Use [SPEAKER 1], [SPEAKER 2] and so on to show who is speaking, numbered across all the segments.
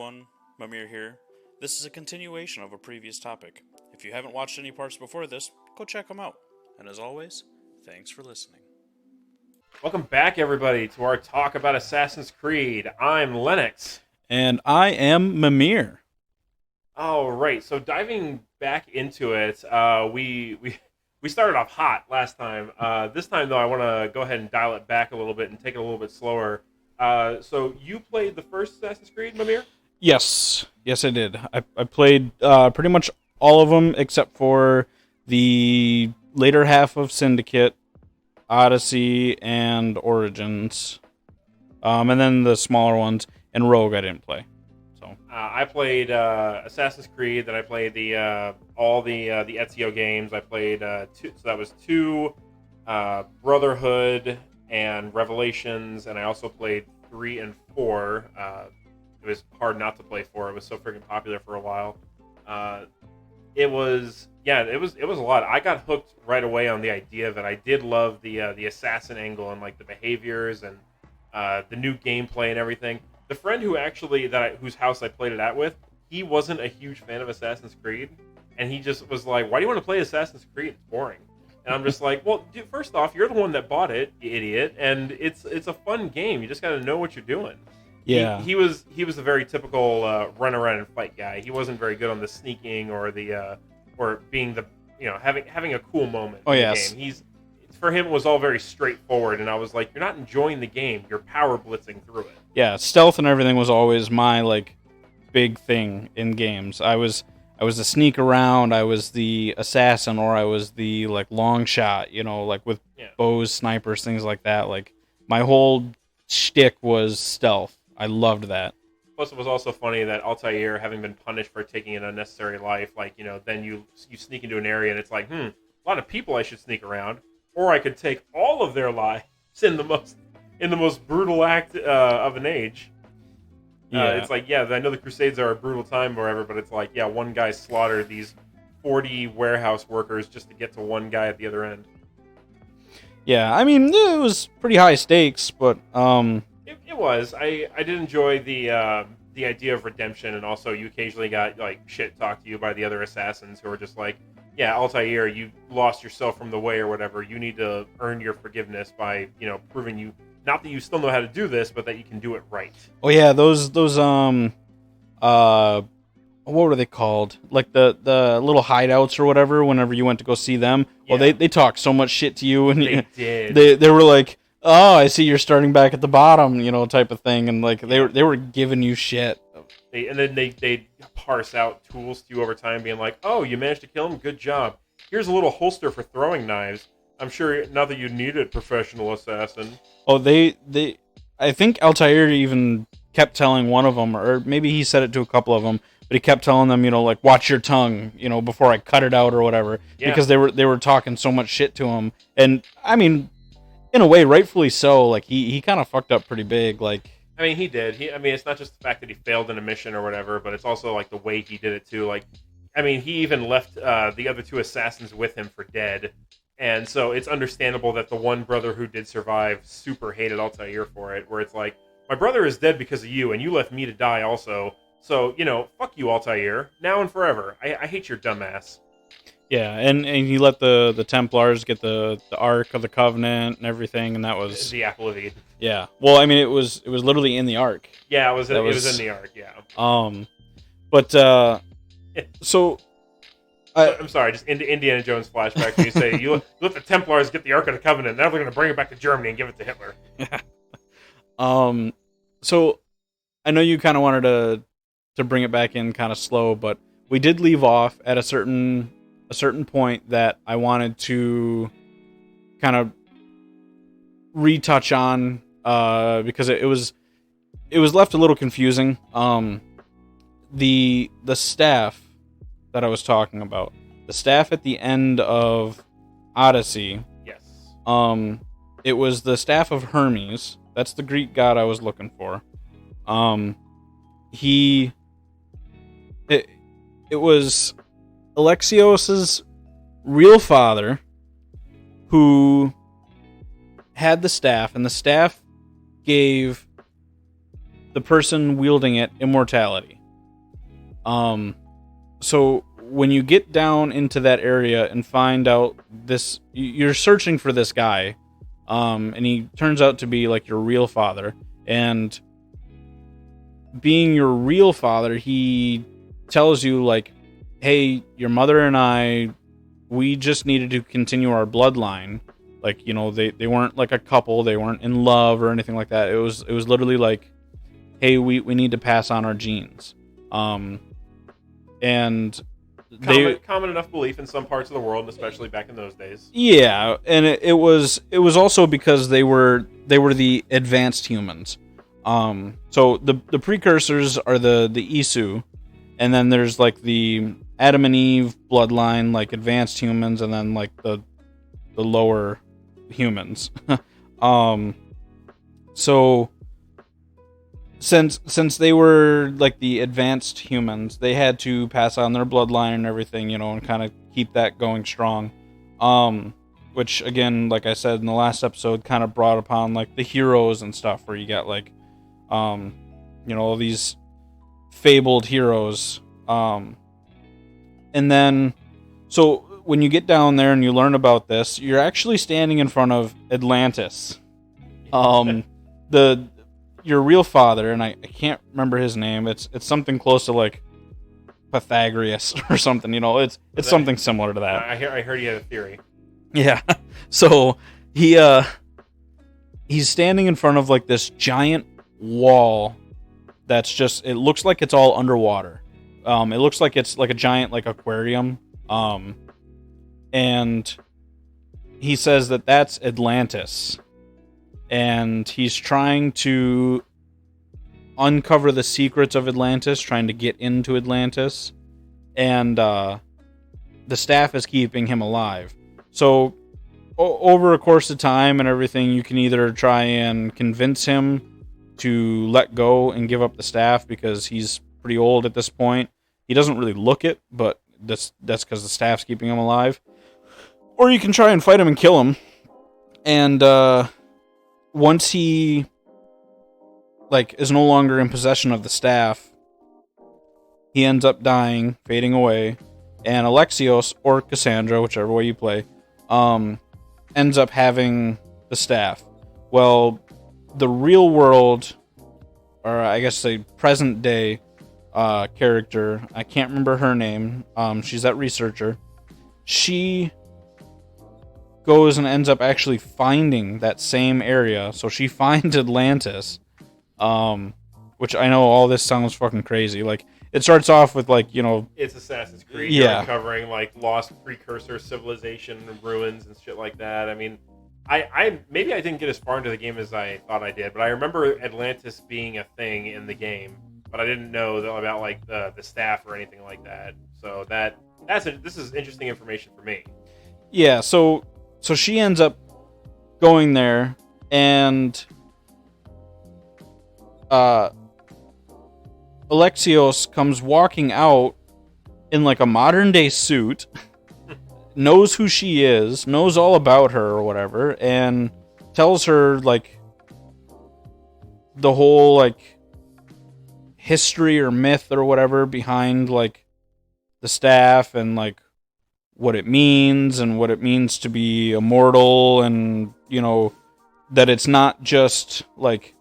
[SPEAKER 1] everyone, Mimir here. This is a continuation of a previous topic. If you haven't watched any parts before this, go check them out. And as always, thanks for listening.
[SPEAKER 2] Welcome back, everybody, to our talk about Assassin's Creed. I'm Lennex.
[SPEAKER 1] And I am Mimir.
[SPEAKER 2] All right, so diving back into it, we started off hot last time. This time, though, I want to go ahead and dial it back a little bit and take it a little bit slower. So you played the first Assassin's Creed, Mimir?
[SPEAKER 1] Yes, I did. I played pretty much all of them except for the later half of Syndicate, Odyssey, and Origins. And then the smaller ones, and Rogue I didn't play. So
[SPEAKER 2] I played Assassin's Creed, then I played all the Ezio games. I played two, so that was 2, Brotherhood and Revelations, and I also played 3 and 4. It was hard not to play 4. It was so freaking popular for a while. It was a lot. I got hooked right away on the idea that I did love the assassin angle and like the behaviors and the new gameplay and everything. The friend whose house I played it at with, he wasn't a huge fan of Assassin's Creed, and he just was like, "Why do you want to play Assassin's Creed? It's boring." And I'm just like, "Well, dude, first off, you're the one that bought it, you idiot, and it's a fun game. You just got to know what you're doing."
[SPEAKER 1] yeah,
[SPEAKER 2] He was a very typical run around and fight guy. He wasn't very good on the sneaking or the or being the having a cool moment.
[SPEAKER 1] Oh,
[SPEAKER 2] in
[SPEAKER 1] yes.
[SPEAKER 2] the game. For him, it was all very straightforward, and I was like, "You're not enjoying the game. You're power blitzing through it."
[SPEAKER 1] yeah. Stealth and everything was always my like big thing in games. I was the sneak around. I was the assassin, or I was the like long shot. Like with bows, snipers, things like that. Like my whole shtick was stealth. I loved that.
[SPEAKER 2] Plus, it was also funny that Altair, having been punished for taking an unnecessary life, then you sneak into an area and it's like, a lot of people I should sneak around, or I could take all of their lives in the most brutal act of an age. It's like, I know the Crusades are a brutal time or whatever, but it's like, one guy slaughtered these 40 warehouse workers just to get to one guy at the other end.
[SPEAKER 1] Yeah, I mean, it was pretty high stakes, but
[SPEAKER 2] It was. I did enjoy the idea of redemption, and also you occasionally got like shit talked to you by the other assassins who were just like, Altair, you lost yourself from the way or whatever. You need to earn your forgiveness by proving you not that you still know how to do this, but that you can do it right.
[SPEAKER 1] Oh yeah, those what were they called? Like the little hideouts or whatever. Whenever you went to go see them, they talked so much shit to you, and
[SPEAKER 2] they did.
[SPEAKER 1] They were like, "Oh, I see you're starting back at the bottom," type of thing, and like they were giving you shit.
[SPEAKER 2] They parse out tools to you over time, being like, "Oh, you managed to kill him. Good job. Here's a little holster for throwing knives. I'm sure not that you need it, professional assassin."
[SPEAKER 1] Oh, I think Altair even kept telling one of them, or maybe he said it to a couple of them, but he kept telling them, like, watch your tongue, before I cut it out or whatever, because they were talking so much shit to him, and I mean, in a way, rightfully so. Like he kind of fucked up pretty big. Like,
[SPEAKER 2] I mean, he did. It's not just the fact that he failed in a mission or whatever, but it's also like the way he did it too. Like, I mean, he even left the other 2 assassins with him for dead. And so it's understandable that the one brother who did survive super hated Altair for it, where it's like, my brother is dead because of you, and you left me to die also. So, fuck you, Altair, now and forever. I hate your dumbass.
[SPEAKER 1] Yeah, and he let the Templars get the Ark of the Covenant and everything, and that was...
[SPEAKER 2] The Apple of Eden.
[SPEAKER 1] Yeah. Well, I mean, it was literally in the Ark.
[SPEAKER 2] Yeah, it was in the Ark, yeah.
[SPEAKER 1] So...
[SPEAKER 2] I'm sorry, just Indiana Jones flashback. When you say you let the Templars get the Ark of the Covenant, now they're going to bring it back to Germany and give it to Hitler.
[SPEAKER 1] So I know you kind of wanted to bring it back in kind of slow, but we did leave off at a certain point that I wanted to kind of retouch on because it was left a little confusing. The staff that I was talking about. The staff at the end of Odyssey.
[SPEAKER 2] Yes.
[SPEAKER 1] It was the staff of Hermes. That's the Greek god I was looking for. It was Alexios's real father who had the staff, and the staff gave the person wielding it immortality. So when you get down into that area and find out this, you're searching for this guy, and he turns out to be like your real father. And being your real father, he tells you like, hey, your mother and I, we just needed to continue our bloodline. Like, you know, they weren't like a couple, they weren't in love or anything like that. It was literally like, hey, we need to pass on our genes. And
[SPEAKER 2] common enough belief in some parts of the world, especially back in those days.
[SPEAKER 1] Yeah, and it was also because they were the advanced humans. So the precursors are the Isu, and then there's like the Adam and Eve bloodline, like advanced humans, and then like the lower humans. So since they were like the advanced humans, they had to pass on their bloodline and everything, you know, and kind of keep that going strong. Which again, like I said in the last episode, kind of brought upon like the heroes and stuff, where you got like, you know, these fabled heroes. And then, so when you get down there and you learn about this, you're actually standing in front of Atlantis. Your real father, and I can't remember his name. It's something close to like Pythagoras or something. You know, it's something similar to that.
[SPEAKER 2] I heard he had a theory.
[SPEAKER 1] Yeah. So he's standing in front of like this giant wall that's just, it looks like it's all underwater. It looks like it's like a giant like aquarium. And he says that that's Atlantis. And he's trying to uncover the secrets of Atlantis, trying to get into Atlantis. And the staff is keeping him alive. So over a course of time and everything, you can either try and convince him to let go and give up the staff, because he's pretty old at this point. He doesn't really look it, but that's because the staff's keeping him alive. Or you can try and fight him and kill him. And once he like is no longer in possession of the staff, he ends up dying, fading away, and Alexios, or Cassandra, whichever way you play, ends up having the staff. Well, the real world, or I guess the present day character, I can't remember her name, she's that researcher, she goes and ends up actually finding that same area. So she finds Atlantis, which I know all this sounds fucking crazy. Like, it starts off with like, you know,
[SPEAKER 2] it's Assassin's Creed.
[SPEAKER 1] Yeah.
[SPEAKER 2] You're uncovering like lost precursor civilization ruins and shit like that. I mean, I maybe I didn't get as far into the game as I thought I did, but I remember Atlantis being a thing in the game, but I didn't know about like the staff or anything like that. So this is interesting information for me.
[SPEAKER 1] Yeah, so she ends up going there, and Alexios comes walking out in like a modern day suit, knows who she is, knows all about her or whatever, and tells her like the whole like history or myth or whatever behind like the staff, and like what it means and what it means to be immortal, and you know that it's not just like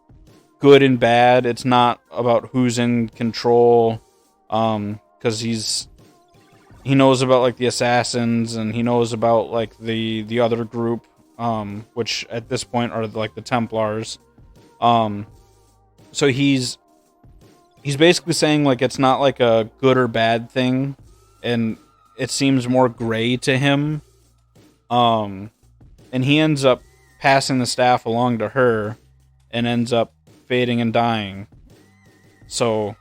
[SPEAKER 1] good and bad. It's not about who's in control, because he knows about like the assassins, and he knows about like the other group, which at this point are like the Templars. So he's basically saying like it's not like a good or bad thing, and it seems more gray to him. And he ends up passing the staff along to her, and ends up fading and dying. So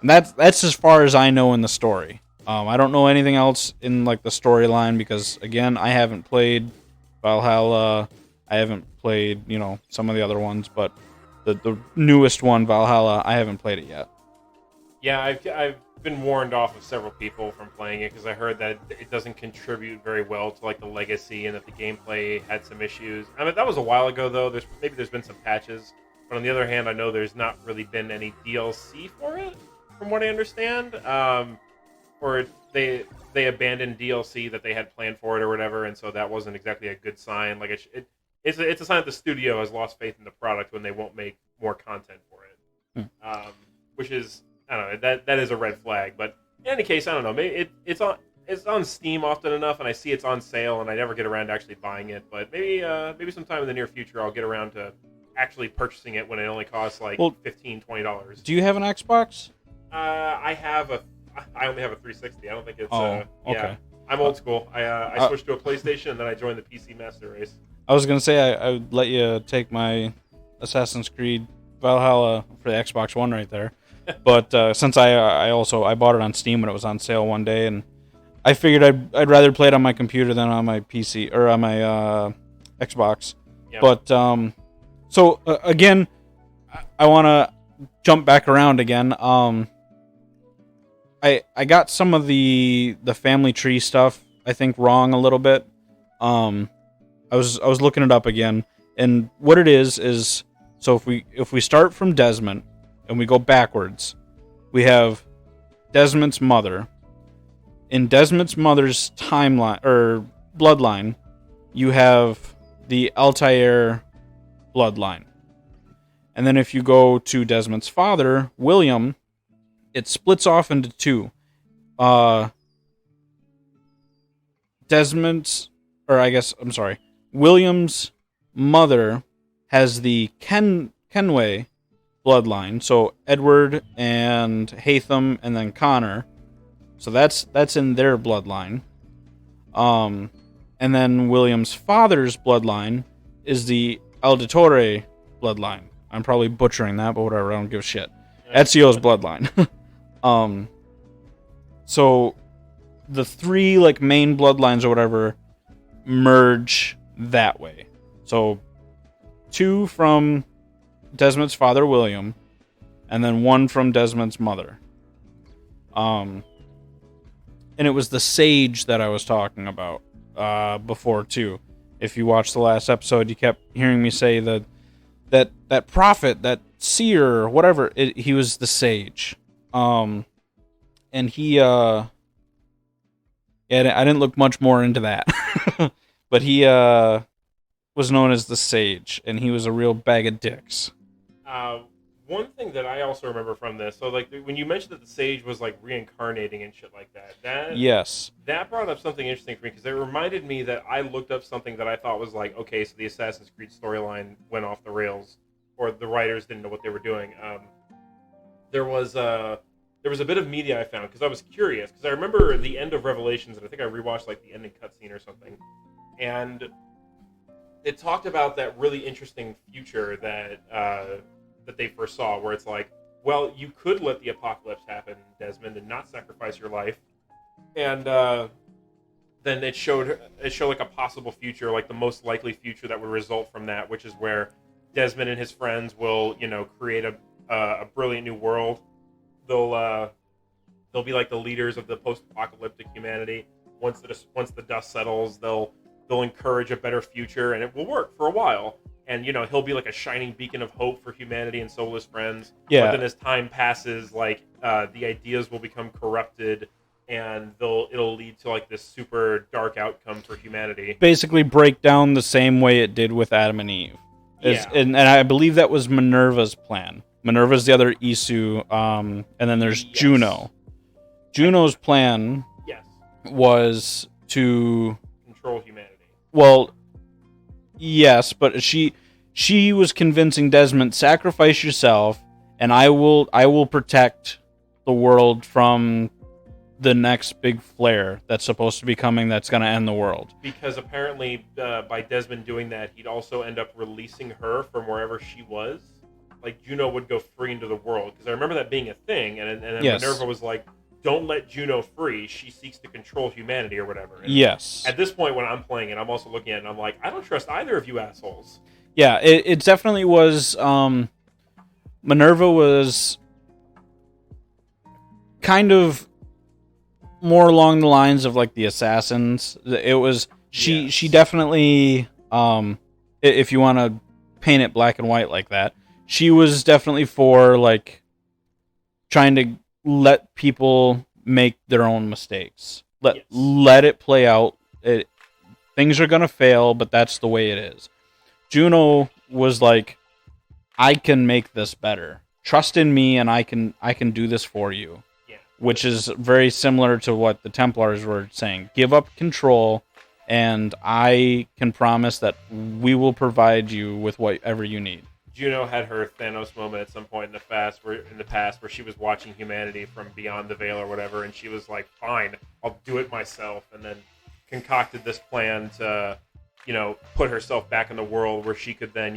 [SPEAKER 1] that's as far as I know in the story. I don't know anything else in like the storyline, because again, I haven't played Valhalla. I haven't played, you know, some of the other ones, but the newest one, Valhalla, I haven't played it yet.
[SPEAKER 2] Yeah, I've been warned off of several people from playing it, because I heard that it doesn't contribute very well to like the legacy, and that the gameplay had some issues. I mean, that was a while ago though. There's been some patches. But on the other hand, I know there's not really been any DLC for it, from what I understand. Or they abandoned DLC that they had planned for it or whatever, and so that wasn't exactly a good sign. Like it's a sign that the studio has lost faith in the product when they won't make more content for it. Which is, I don't know, that is a red flag. But in any case, I don't know. Maybe it's on Steam often enough, and I see it's on sale, and I never get around to actually buying it. But maybe sometime in the near future, I'll get around to actually purchasing it when it only costs like $15-$20.
[SPEAKER 1] Do you have an Xbox?
[SPEAKER 2] I only have a 360. I don't think it's.
[SPEAKER 1] Okay.
[SPEAKER 2] Yeah, I'm old school. I switched to a PlayStation, and then I joined the PC Master Race.
[SPEAKER 1] I was gonna say I would let you take my Assassin's Creed Valhalla for the Xbox One right there, but since I bought it on Steam when it was on sale one day, and I figured I'd rather play it on my computer than on my PC or on my Xbox.
[SPEAKER 2] Yep.
[SPEAKER 1] But so again, I want to jump back around again. I got some of the family tree stuff I think wrong a little bit. I was looking it up again, and what it is so if we start from Desmond and we go backwards, we have Desmond's mother. In Desmond's mother's timeline or bloodline, you have the Altair bloodline. And then if you go to Desmond's father, William, it splits off into two. William's mother has the Kenway bloodline, so Edward and Hatham and then Connor. So that's in their bloodline. And then William's father's bloodline is the Auditore bloodline. I'm probably butchering that, but whatever, I don't give a shit. Ezio's bloodline. So the three like main bloodlines or whatever merge that way. So 2 from Desmond's father, William, and then 1 from Desmond's mother. And it was the sage that I was talking about before too. If you watched the last episode, you kept hearing me say that prophet, that seer, whatever, he was the sage. And he I didn't look much more into that. But he was known as the sage, and he was a real bag of dicks.
[SPEAKER 2] One thing that I also remember from this, so like when you mentioned that the sage was like reincarnating and shit like that,
[SPEAKER 1] yes,
[SPEAKER 2] that brought up something interesting for me, because it reminded me that I looked up something that I thought was like, okay, so the Assassin's Creed storyline went off the rails, or the writers didn't know what they were doing. There was a bit of media I found because I was curious, because I remember the end of Revelations, and I think I rewatched like the ending cutscene or something, and it talked about that really interesting future that they first saw, where it's like, well, you could let the apocalypse happen, Desmond, and not sacrifice your life, and then it showed like a possible future, like the most likely future that would result from that, which is where Desmond and his friends will, create a brilliant new world. They'll be like the leaders of the post-apocalyptic humanity. Once the dust settles, they'll encourage a better future, and it will work for a while. And he'll be like a shining beacon of hope for humanity and so will his friends.
[SPEAKER 1] Yeah.
[SPEAKER 2] But then as time passes, like the ideas will become corrupted, and it'll lead to like this super dark outcome for humanity.
[SPEAKER 1] Basically, break down the same way it did with Adam and Eve. And I believe that was Minerva's plan. Minerva's the other Isu, and then there's Juno. Juno's plan was to
[SPEAKER 2] control humanity.
[SPEAKER 1] Well, yes, but she was convincing Desmond, sacrifice yourself, and I will protect the world from the next big flare that's supposed to be coming that's going to end the world.
[SPEAKER 2] Because apparently by Desmond doing that, he'd also end up releasing her from wherever she was. Like, Juno would go free into the world. Because I remember that being a thing, and then
[SPEAKER 1] yes.
[SPEAKER 2] Minerva was like, don't let Juno free. She seeks to control humanity or whatever. And
[SPEAKER 1] yes.
[SPEAKER 2] At this point, when I'm playing it, I'm also looking at it, and I'm like, I don't trust either of you assholes.
[SPEAKER 1] Yeah, it definitely was... Minerva was kind of more along the lines of, like, the assassins. It was... She definitely... if you want to paint it black and white like that, she was definitely for like trying to let people make their own mistakes. Let it play out. Things are gonna fail, but that's the way it is. Juno was like, I can make this better. Trust in me, and I can do this for you.
[SPEAKER 2] Yeah.
[SPEAKER 1] Which is very similar to what the Templars were saying. Give up control, and I can promise that we will provide you with whatever you need.
[SPEAKER 2] Juno had her Thanos moment at some point in the past where she was watching humanity from beyond the veil or whatever, and she was like, "Fine, I'll do it myself," and then concocted this plan to, put herself back in the world where she could then,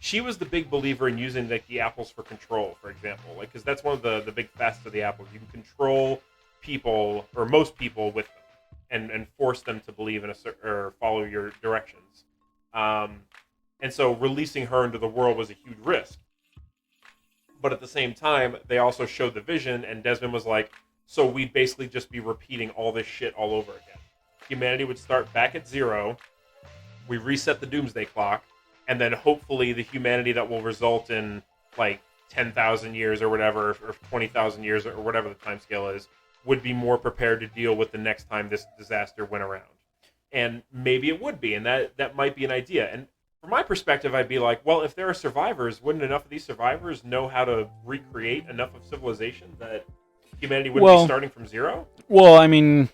[SPEAKER 2] she was the big believer in using like the apples for control, for example, like because that's one of the big facets of the apples. You can control people or most people with them, and force them to believe in or follow your directions. And so releasing her into the world was a huge risk. But at the same time, they also showed the vision, and Desmond was like, so we'd basically just be repeating all this shit all over again. Humanity would start back at zero, we reset the doomsday clock, and then hopefully the humanity that will result in, like, 10,000 years or whatever, or 20,000 years or whatever the time scale is, would be more prepared to deal with the next time this disaster went around. And maybe it would be, and that might be an idea. And from my perspective, I'd be like, well, if there are survivors, wouldn't enough of these survivors know how to recreate enough of civilization that humanity wouldn't be starting from zero?
[SPEAKER 1] Well, I mean,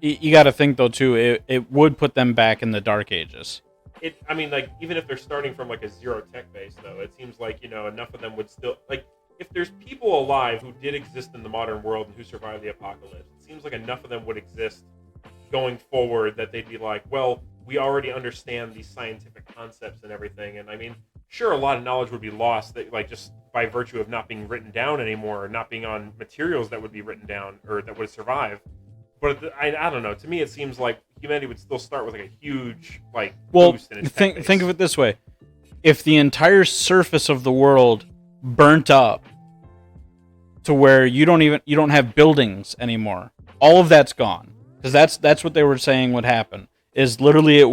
[SPEAKER 1] you got to think, though, too, it would put them back in the Dark Ages.
[SPEAKER 2] Even if they're starting from, like, a zero tech base, though, it seems like, enough of them would still, like, if there's people alive who did exist in the modern world and who survived the apocalypse, it seems like enough of them would exist going forward that they'd be like, well, we already understand these scientific concepts and everything. And I mean, sure, a lot of knowledge would be lost, that, like, just by virtue of not being written down anymore, or not being on materials that would be written down or that would survive. But I don't know. To me, it seems like humanity would still start with like a huge boost in its tech base.
[SPEAKER 1] Think of it this way: if the entire surface of the world burnt up to where you don't have buildings anymore, all of that's gone, because that's what they were saying would happen. Is literally it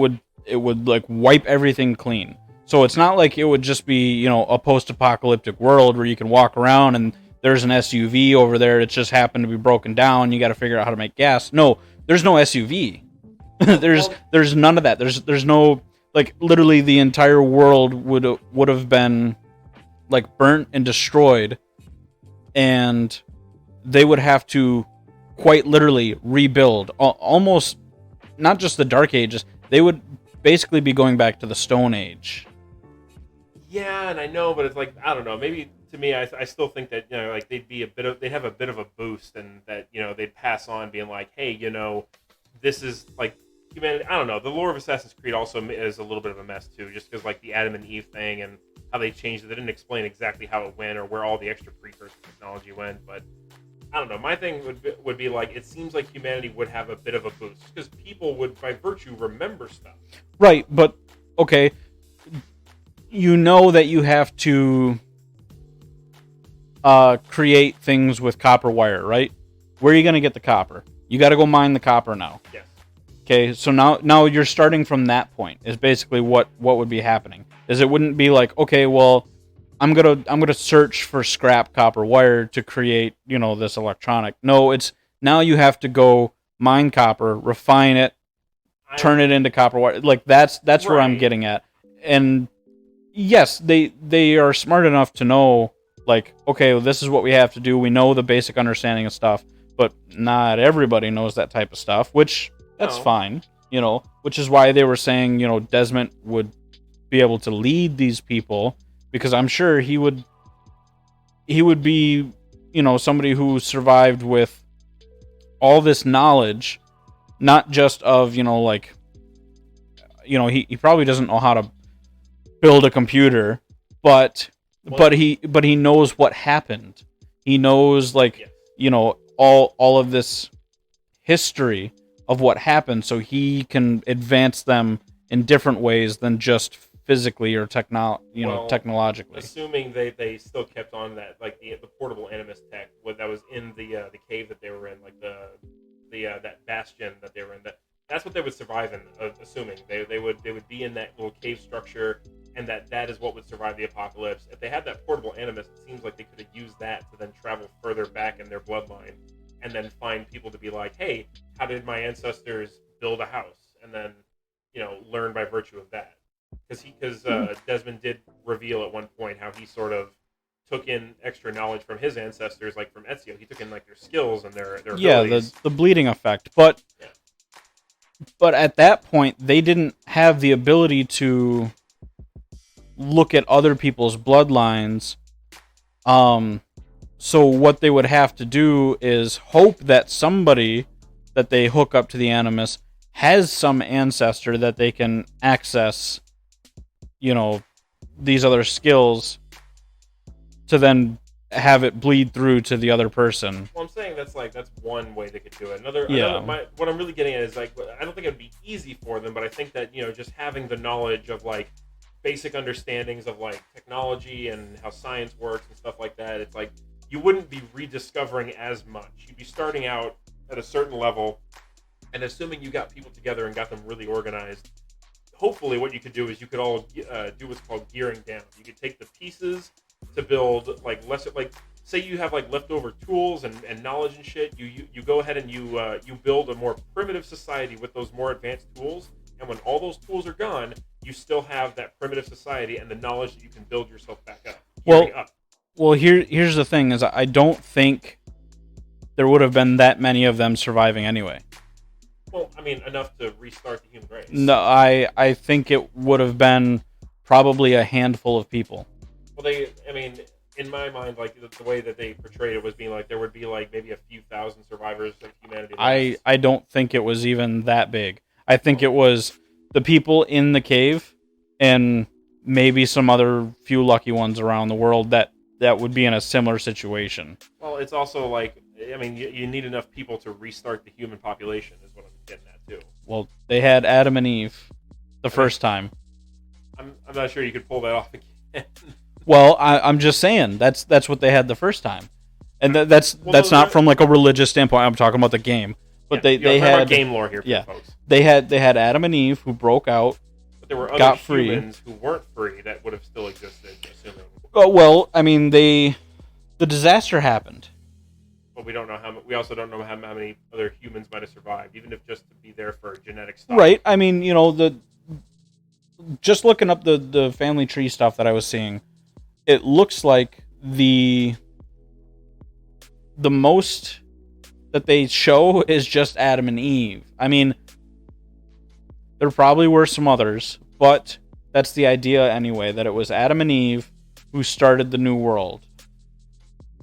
[SPEAKER 1] would like wipe everything clean. So it's not like it would just be, a post-apocalyptic world where you can walk around and there's an SUV over there. It's just happened to be broken down. You got to figure out how to make gas. No, there's no SUV. there's none of that. There's no, like, literally the entire world would have been like burnt and destroyed, and they would have to quite literally rebuild. Almost not just the Dark Ages. They would basically be going back to the Stone Age.
[SPEAKER 2] Yeah, and I know, but it's like, I don't know. Maybe to me, I still think that like they'd have a bit of a boost, and that they'd pass on being like, hey, this is like humanity. I don't know. The lore of Assassin's Creed also is a little bit of a mess too, just because like the Adam and Eve thing and how they changed it. They didn't explain exactly how it went or where all the extra precursor technology went, but I don't know. My thing would be like, it seems like humanity would have a bit of a boost because people would, by virtue, remember stuff.
[SPEAKER 1] Right, but okay, that you have to create things with copper wire, right? Where are you going to get the copper? You got to go mine the copper now.
[SPEAKER 2] Yes.
[SPEAKER 1] Okay, so now you're starting from that point. Is basically what would be happening. Is it wouldn't be like, okay, well, I'm gonna search for scrap copper wire to create, this electronic. No, it's now you have to go mine copper, refine it, turn it into copper wire. Like that's right. Where I'm getting at. And yes, they are smart enough to know, like, okay, well, this is what we have to do. We know the basic understanding of stuff, but not everybody knows that type of stuff, which that's fine, which is why they were saying, Desmond would be able to lead these people. Because I'm sure he would be, somebody who survived with all this knowledge, not just of, he probably doesn't know how to build a computer, but he knows what happened. He knows, all of this history of what happened, so he can advance them in different ways than just physically or technologically.
[SPEAKER 2] Assuming they still kept on that, like the portable animus tech, that was in the cave that they were in, like the that bastion that they were in. That's what they would survive in. Assuming they would be in that little cave structure, and that is what would survive the apocalypse. If they had that portable animus, it seems like they could have used that to then travel further back in their bloodline, and then find people to be like, hey, how did my ancestors build a house? And then, learn by virtue of that. Because Desmond did reveal at one point how he sort of took in extra knowledge from his ancestors, like from Ezio. He took in like their skills and their abilities.
[SPEAKER 1] the bleeding effect. But at that point, they didn't have the ability to look at other people's bloodlines. So what they would have to do is hope that somebody that they hook up to the Animus has some ancestor that they can access, these other skills to then have it bleed through to the other person.
[SPEAKER 2] Well, I'm saying that's one way they could do it. What I'm really getting at is like, I don't think it'd be easy for them, but I think that just having the knowledge of like basic understandings of like technology and how science works and stuff like that, it's like you wouldn't be rediscovering as much. You'd be starting out at a certain level, and assuming you got people together and got them really organized, hopefully what you could do is you could all do what's called gearing down. You could take the pieces to build like lesser, like say you have like leftover tools and knowledge and shit. You go ahead and you build a more primitive society with those more advanced tools. And when all those tools are gone, you still have that primitive society and the knowledge that you can build yourself back up.
[SPEAKER 1] Well, here's the thing: is I don't think there would have been that many of them surviving anyway.
[SPEAKER 2] Well, I mean, enough to restart the human race.
[SPEAKER 1] No, I think it would have been probably a handful of people.
[SPEAKER 2] Well, in my mind, like the way that they portrayed it was being like there would be like maybe a few thousand survivors of humanity.
[SPEAKER 1] I don't think it was even that big. I think it was the people in the cave and maybe some other few lucky ones around the world that would be in a similar situation.
[SPEAKER 2] Well, it's also like, I mean, you need enough people to restart the human population is what I'm getting at too.
[SPEAKER 1] Well, they had Adam and Eve the first time.
[SPEAKER 2] I'm not sure you could pull that off again.
[SPEAKER 1] Well, I'm just saying that's what they had the first time, and that's not from like a religious standpoint. I'm talking about the game, but they had
[SPEAKER 2] game lore here, for folks.
[SPEAKER 1] They had Adam and Eve who broke out,
[SPEAKER 2] but there were other humans who weren't free that would have still existed, assuming.
[SPEAKER 1] Oh well, I mean the disaster happened.
[SPEAKER 2] But we don't know we also don't know how many other humans might have survived, even if just to be there for genetic stuff.
[SPEAKER 1] Right. I mean, just looking up the family tree stuff that I was seeing. It looks like the most that they show is just Adam and Eve. I mean, there probably were some others, but that's the idea anyway, that it was Adam and Eve who started the new world.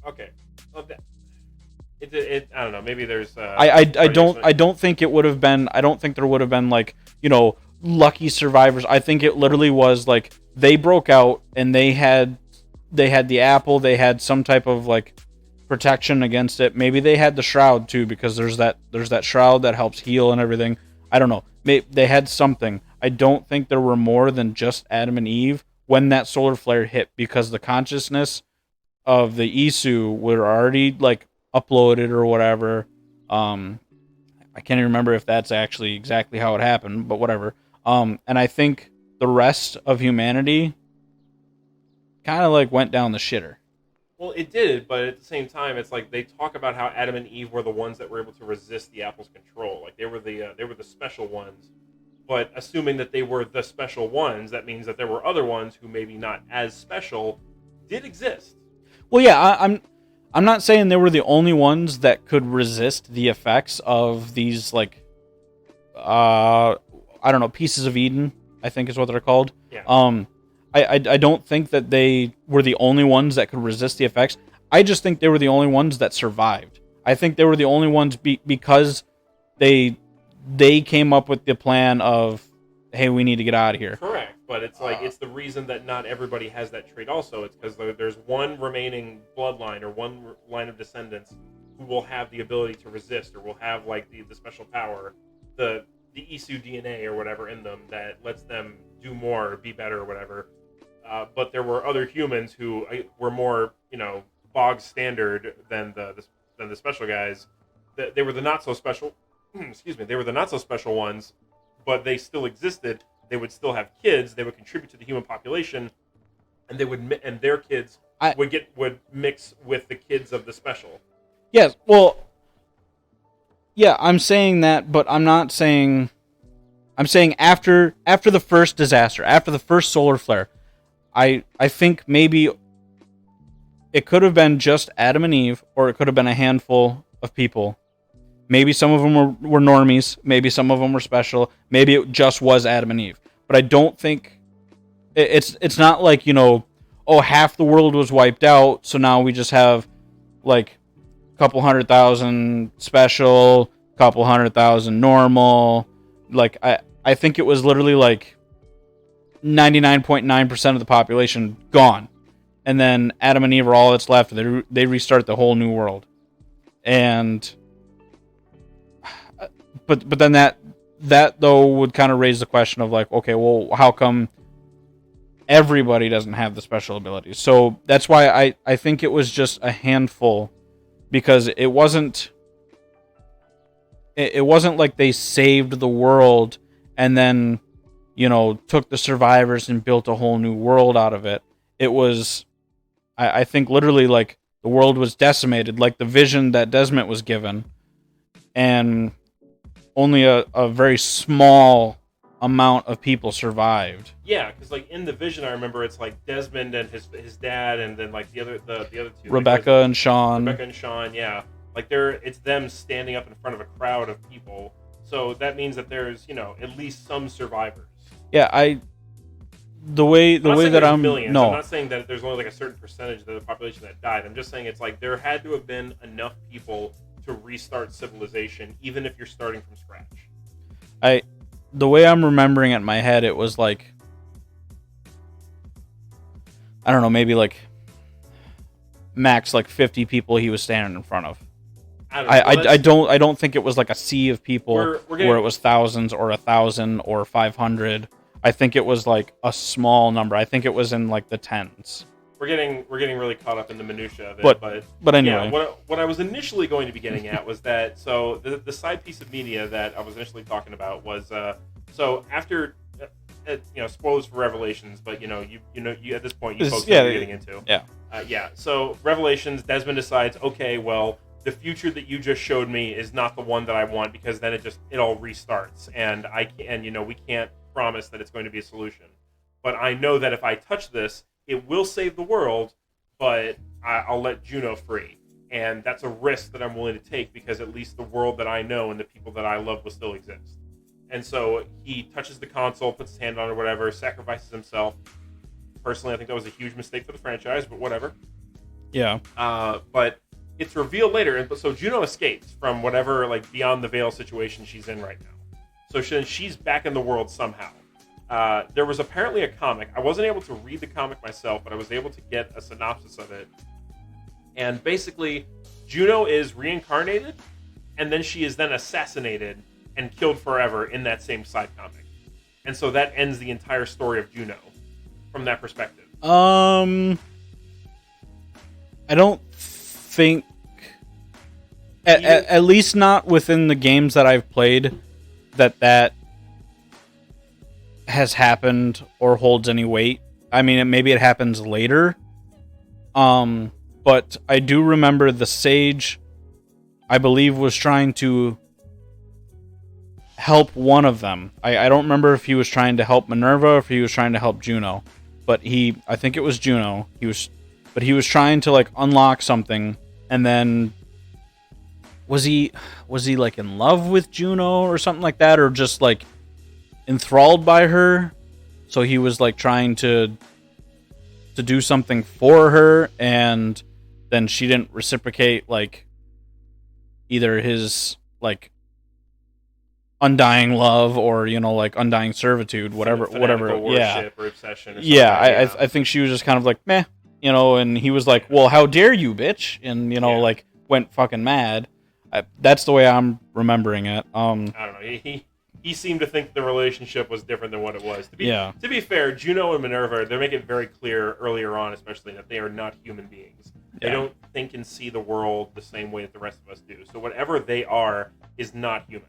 [SPEAKER 2] Okay. Well, I don't know. Maybe there's.
[SPEAKER 1] I don't think it would have been. I don't think there would have been like lucky survivors. I think it literally was like they broke out and they had the apple. They had some type of like protection against it. Maybe they had the shroud too, because there's that shroud that helps heal and everything. I don't know. Maybe they had something. I don't think there were more than just Adam and Eve when that solar flare hit, because the consciousness of the Isu were already like uploaded or whatever. I can't even remember if that's actually exactly how it happened, but whatever. And I think the rest of humanity kind of like went down the shitter.
[SPEAKER 2] Well, it did, but at the same time, it's like they talk about how Adam and Eve were the ones that were able to resist the apple's control. Like they were the special ones. But assuming that they were the special ones, that means that there were other ones who maybe not as special did exist.
[SPEAKER 1] Well, yeah, I'm not saying they were the only ones that could resist the effects of these like I don't know, pieces of Eden, I think is what they're called.
[SPEAKER 2] Yeah.
[SPEAKER 1] I don't think that they were the only ones that could resist the effects. I just think they were the only ones that survived. I think they were the only ones because they came up with the plan of, hey, we need to get out of here.
[SPEAKER 2] Correct, but it's like it's the reason that not everybody has that trait also. It's because there's one remaining bloodline or one line of descendants who will have the ability to resist or will have like the special power, the Isu DNA or whatever in them that lets them do more, be better or whatever. But there were other humans who were more, bog standard than the special guys. They were the not so special. Excuse me. They were the not so special ones, but they still existed. they would still have kids. They would contribute to the human population, and their kids would mix with the kids of the special.
[SPEAKER 1] Yes, well, yeah, I'm saying that, but I'm not saying. I'm saying after the first disaster, after the first solar flare, I think maybe it could have been just Adam and Eve, or it could have been a handful of people. Maybe some of them were normies. Maybe some of them were special. Maybe it just was Adam and Eve. But I don't think it's not like, half the world was wiped out, so now we just have like a couple 100,000 special, couple 100,000 normal. Like I think it was literally like 99.9% of the population gone. And then Adam and Eve are all that's left. They restart the whole new world. And but then that though would kind of raise the question of like, okay, well, how come everybody doesn't have the special abilities? So that's why I think it was just a handful, because it wasn't like they saved the world and then, took the survivors and built a whole new world out of it. It was, I think, literally like the world was decimated, like the vision that Desmond was given, and only a very small amount of people survived.
[SPEAKER 2] Yeah, because like in the vision, I remember it's like Desmond and his dad, and then like the other two,
[SPEAKER 1] Rebecca and Sean.
[SPEAKER 2] Yeah, like it's them standing up in front of a crowd of people. So that means that there's at least some survivors.
[SPEAKER 1] Yeah, the way that I'm
[SPEAKER 2] millions.
[SPEAKER 1] No,
[SPEAKER 2] I'm not saying that there's only like a certain percentage of the population that died. I'm just saying it's like there had to have been enough people to restart civilization, even if you're starting from scratch.
[SPEAKER 1] The way I'm remembering it in my head, it was like, I don't know, maybe like max like 50 people he was standing in front of. I don't think it was like a sea of people where it was thousands or 1,000 or 500. I think it was like a small number. I think it was in like the tens.
[SPEAKER 2] We're getting really caught up in the minutia of it,
[SPEAKER 1] but anyway.
[SPEAKER 2] Yeah, what I was initially going to be getting at was that the side piece of media that I was initially talking about was so after spoilers for Revelations, but you at this point you folks know what you're getting into.
[SPEAKER 1] Yeah.
[SPEAKER 2] So Revelations, Desmond decides, okay, well, the future that you just showed me is not the one that I want, because then it all restarts, and we can't promise that it's going to be a solution. But I know that if I touch this, it will save the world, but I'll let Juno free. And that's a risk that I'm willing to take, because at least the world that I know and the people that I love will still exist. And so he touches the console, puts his hand on it or whatever, sacrifices himself. Personally, I think that was a huge mistake for the franchise, but whatever.
[SPEAKER 1] Yeah.
[SPEAKER 2] But it's revealed later, and so Juno escapes from whatever like beyond the veil situation she's in right now. So she's back in the world somehow. There was apparently a comic. I wasn't able to read the comic myself, but I was able to get a synopsis of it. And basically, Juno is reincarnated, and then she is then assassinated and killed forever in that same side comic. And so that ends the entire story of Juno from that perspective.
[SPEAKER 1] I don't think, at least not within the games that I've played, that has happened or holds any weight. I mean, maybe it happens later. But I do remember the Sage, I believe, was trying to help one of them. I don't remember if he was trying to help Minerva or if he was trying to help Juno. But I think it was Juno. He was trying to like unlock something, and then was he like in love with Juno or something like that, or just like enthralled by her? So he was like trying to do something for her, and then she didn't reciprocate like either his like undying love or like undying servitude, whatever
[SPEAKER 2] worship or obsession or
[SPEAKER 1] yeah. I think she was just kind of like meh, and he was like, well, how dare you, bitch, and like went fucking mad. That's the way I'm remembering it.
[SPEAKER 2] I don't know, he seemed to think the relationship was different than what it was. To be fair, Juno and Minerva, they make it very clear earlier on, especially, that they are not human beings. They don't think and see the world the same way that the rest of us do. So whatever they are is not human.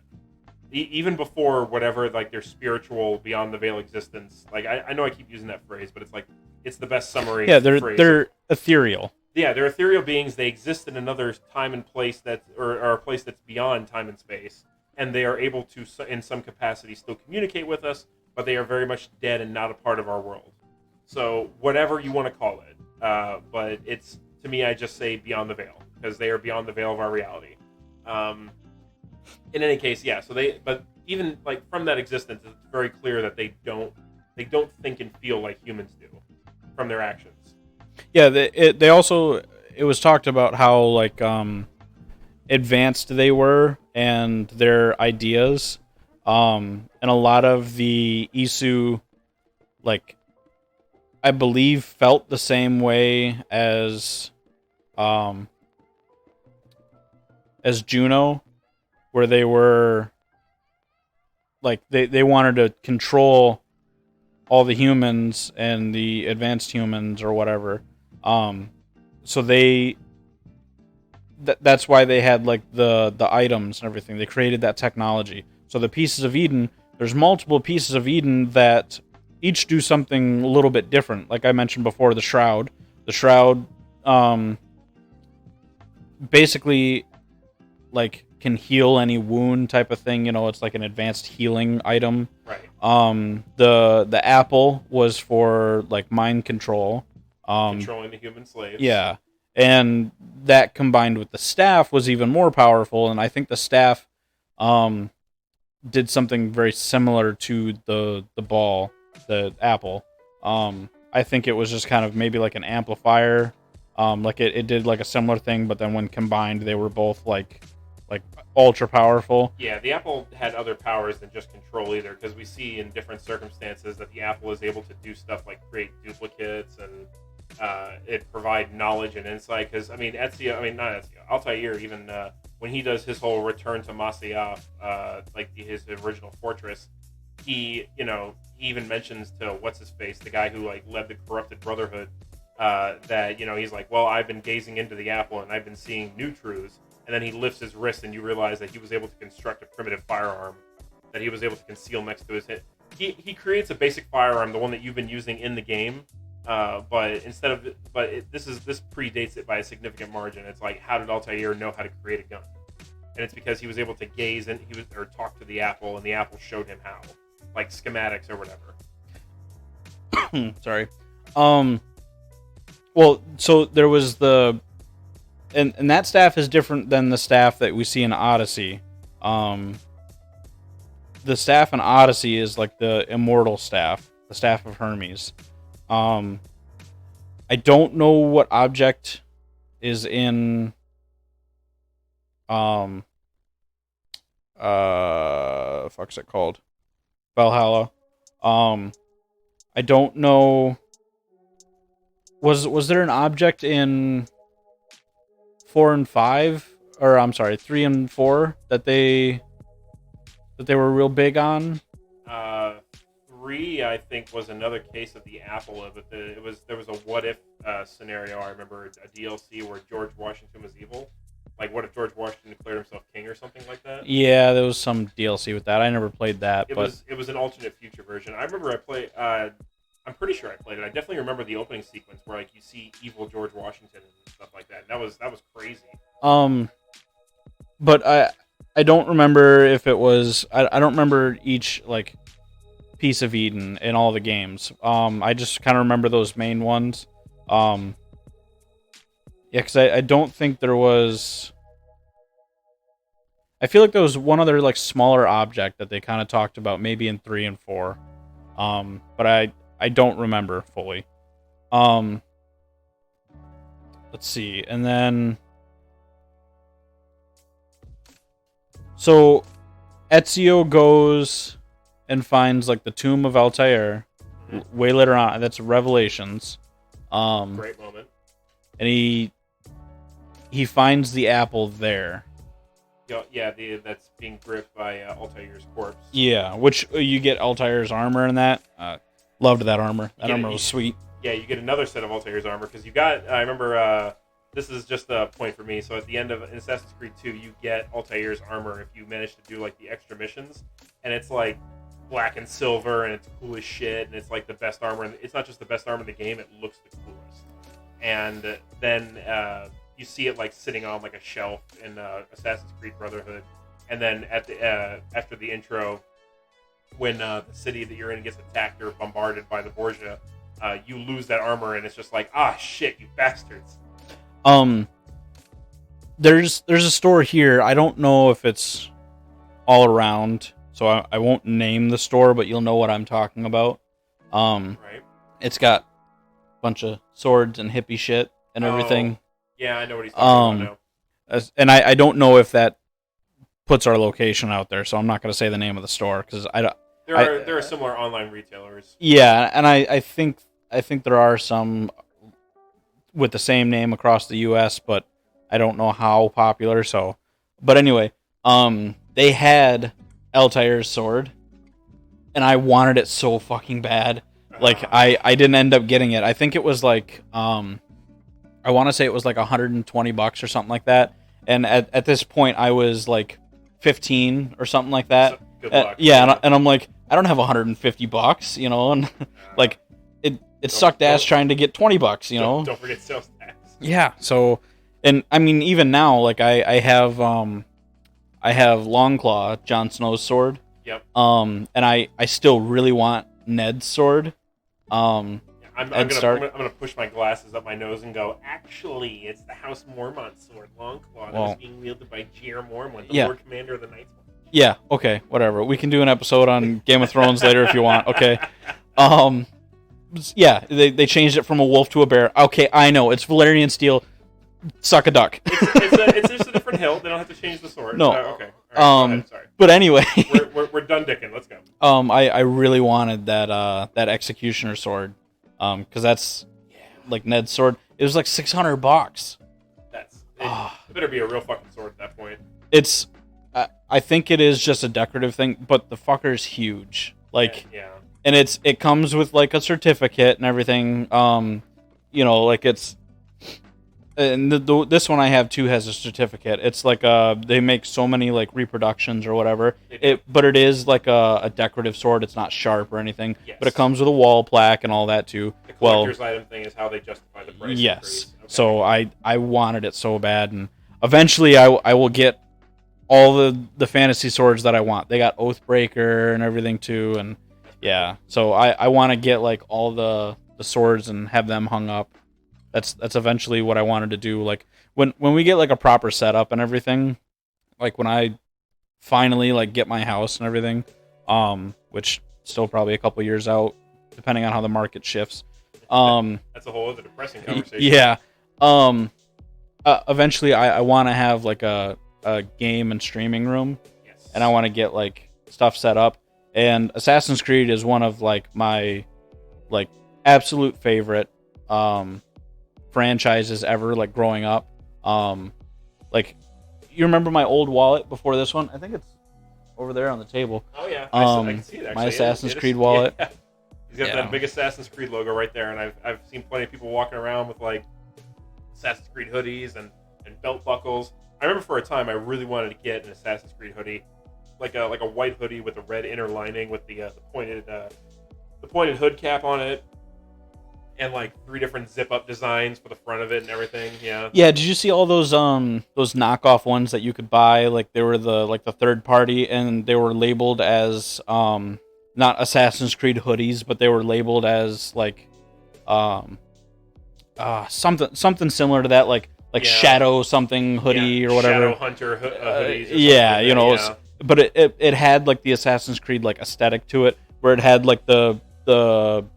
[SPEAKER 2] even before whatever like their spiritual beyond the veil existence. Like I know I keep using that phrase, but it's like it's the best summary.
[SPEAKER 1] Yeah,
[SPEAKER 2] phrase.
[SPEAKER 1] they're ethereal.
[SPEAKER 2] Yeah, they're ethereal beings. They exist in another time and place or a place that's beyond time and space, and they are able to, in some capacity, still communicate with us. But they are very much dead and not a part of our world. So whatever you want to call it, but it's to me, I just say beyond the veil because they are beyond the veil of our reality. In any case, yeah. So but even like from that existence, it's very clear that they don't think and feel like humans do from their actions.
[SPEAKER 1] Yeah, they also, it was talked about how like advanced they were and their ideas, and a lot of the Isu, like, I believe felt the same way as Juno, where they were like they wanted to control all the humans and the advanced humans or whatever. So that's why they had like the items and everything. They created that technology. So the pieces of Eden, there's multiple pieces of Eden that each do something a little bit different. Like I mentioned before, the shroud. The shroud basically like can heal any wound type of thing. You know, it's like an advanced healing item.
[SPEAKER 2] Right.
[SPEAKER 1] The apple was for like mind control.
[SPEAKER 2] Controlling the human slaves.
[SPEAKER 1] Yeah. And that combined with the staff was even more powerful, and I think the staff did something very similar to the ball, the apple. I think it was just kind of maybe like an amplifier. Like it did like a similar thing, but then when combined, they were both like ultra powerful.
[SPEAKER 2] Yeah, the apple had other powers than just control either, because we see in different circumstances that the apple is able to do stuff like create duplicates and it provide knowledge and insight. Because not Ezio, Altair, even when he does his whole return to Masyaf, like his original fortress, he even mentions to what's his face, the guy who like led the corrupted brotherhood, that he's like, well, I've been gazing into the apple and I've been seeing new truths. And then he lifts his wrist, and you realize that he was able to construct a primitive firearm that he was able to conceal next to his hip. He creates a basic firearm, the one that you've been using in the game, but this predates it by a significant margin. It's like, how did Altair know how to create a gun? And it's because he was able to gaze and talk to the apple, and the apple showed him how, like schematics or whatever.
[SPEAKER 1] Sorry. Well, so there was the. And that staff is different than the staff that we see in Odyssey. The staff in Odyssey is like the immortal staff, the staff of Hermes. I don't know what object is in fuck's it called? Valhalla. I don't know. Was there an object in 4 and 5, or I'm sorry, 3 and 4 that they were real big on?
[SPEAKER 2] 3, I think, was another case of the apple. But there was a what if scenario. I remember a DLC where George Washington was evil. Like, what if George Washington declared himself king or something like that?
[SPEAKER 1] Yeah, there was some DLC with that. I never played that.
[SPEAKER 2] It was an alternate future version. I remember I played. I'm pretty sure I played it. I definitely remember the opening sequence where like you see evil George Washington and stuff like that. And that was crazy.
[SPEAKER 1] But I don't remember if it was. I don't remember each like piece of Eden in all the games. I just kind of remember those main ones. Yeah, because I don't think there was. I feel like there was one other like smaller object that they kind of talked about, maybe in 3 and 4. But I don't remember fully. Let's see. And then so Ezio goes and finds like the tomb of Altair way later on. That's Revelations.
[SPEAKER 2] Great moment.
[SPEAKER 1] And he finds the apple there.
[SPEAKER 2] Yeah, that's being gripped by Altair's corpse.
[SPEAKER 1] Yeah, which you get Altair's armor in that. Loved that armor. That armor was sweet.
[SPEAKER 2] Yeah, you get another set of Altair's armor because you got. I remember this is just a point for me. So at the end of Assassin's Creed 2, you get Altair's armor if you manage to do like the extra missions, and it's like black and silver, and it's cool as shit, and it's like the best armor. And it's not just the best armor in the game; it looks the coolest. And then you see it like sitting on like a shelf in Assassin's Creed Brotherhood, and then at the after the intro, when the city that you're in gets attacked or bombarded by the Borgia, you lose that armor, and it's just like, ah, shit, you bastards.
[SPEAKER 1] There's a store here. I don't know if it's all around, so I won't name the store, but you'll know what I'm talking about.
[SPEAKER 2] Right.
[SPEAKER 1] It's got a bunch of swords and hippie shit and everything.
[SPEAKER 2] Yeah, I know what he's talking about now.
[SPEAKER 1] And I don't know if that puts our location out there, so I'm not going to say the name of the store because
[SPEAKER 2] there are similar online retailers.
[SPEAKER 1] Yeah, and I think there are some with the same name across the U.S., but I don't know how popular. So, but anyway, they had Altair's sword, and I wanted it so fucking bad. Like I didn't end up getting it. I think it was like I want to say it was like $120 or something like that. And at this point, I was like 15 or something like that.
[SPEAKER 2] So, good luck.
[SPEAKER 1] Yeah, and I'm like, I don't have $150, you know, and like it sucked ass trying to get $20, you know.
[SPEAKER 2] Don't forget sales tax.
[SPEAKER 1] Yeah. So, and I mean, even now, like I have Longclaw, Jon Snow's sword.
[SPEAKER 2] Yep.
[SPEAKER 1] And I still really want Ned's sword.
[SPEAKER 2] I'm gonna push my glasses up my nose and go, actually, it's the House Mormont sword, Longclaw, that was being wielded by Jair Mormont, the Lord Commander of the Knights.
[SPEAKER 1] Yeah, okay, whatever. We can do an episode on Game of Thrones later if you want, okay? Yeah, they changed it from a wolf to a bear. Okay, I know, it's Valyrian steel. Suck a duck.
[SPEAKER 2] It's just a different hill. They don't have to change the sword.
[SPEAKER 1] No.
[SPEAKER 2] Okay. All right, sorry.
[SPEAKER 1] But anyway.
[SPEAKER 2] we're done dicking. Let's go.
[SPEAKER 1] I really wanted that Executioner sword. Because that's like Ned's sword. It was like $600.
[SPEAKER 2] It better be a real fucking sword at that point.
[SPEAKER 1] It's, I think it is just a decorative thing, but the fucker's huge. Like,
[SPEAKER 2] yeah.
[SPEAKER 1] And it comes with like a certificate and everything. You know, like it's, and this one I have too has a certificate. It's like they make so many like reproductions or whatever. But it is like a decorative sword. It's not sharp or anything.
[SPEAKER 2] Yes.
[SPEAKER 1] But it comes with a wall plaque and all that too.
[SPEAKER 2] The collector's item thing is how they justify the price.
[SPEAKER 1] Yes. Okay. So I wanted it so bad, and eventually I will get all the fantasy swords that I want. They got Oathbreaker and everything too, and yeah. So I want to get like all the swords and have them hung up. That's eventually what I wanted to do. Like when we get like a proper setup and everything, like when I finally like get my house and everything, which still probably a couple years out, depending on how the market shifts.
[SPEAKER 2] That's a whole other depressing conversation.
[SPEAKER 1] Yeah. Eventually I want to have like a game and streaming room.
[SPEAKER 2] Yes.
[SPEAKER 1] And I want to get like stuff set up. And Assassin's Creed is one of like my like absolute favorite franchises ever, like growing up. Like you remember my old wallet before this one? I think it's over there on the table.
[SPEAKER 2] Oh yeah. I can see it actually.
[SPEAKER 1] My Assassin's Creed wallet.
[SPEAKER 2] Yeah. He's got that big Assassin's Creed logo right there, and I've seen plenty of people walking around with like Assassin's Creed hoodies and belt buckles. I remember for a time I really wanted to get an Assassin's Creed hoodie, like a white hoodie with a red inner lining with the pointed hood cap on it, and like 3 different zip up designs for the front of it and everything. Yeah. Yeah.
[SPEAKER 1] Did you see all those knockoff ones that you could buy? Like they were the third party, and they were labeled as not Assassin's Creed hoodies, but they were labeled as like something similar to that, like Shadow something hoodie or whatever.
[SPEAKER 2] Shadow Hunter hoodies.
[SPEAKER 1] Yeah, you know. Yeah. But it had like the Assassin's Creed like aesthetic to it, where it had like the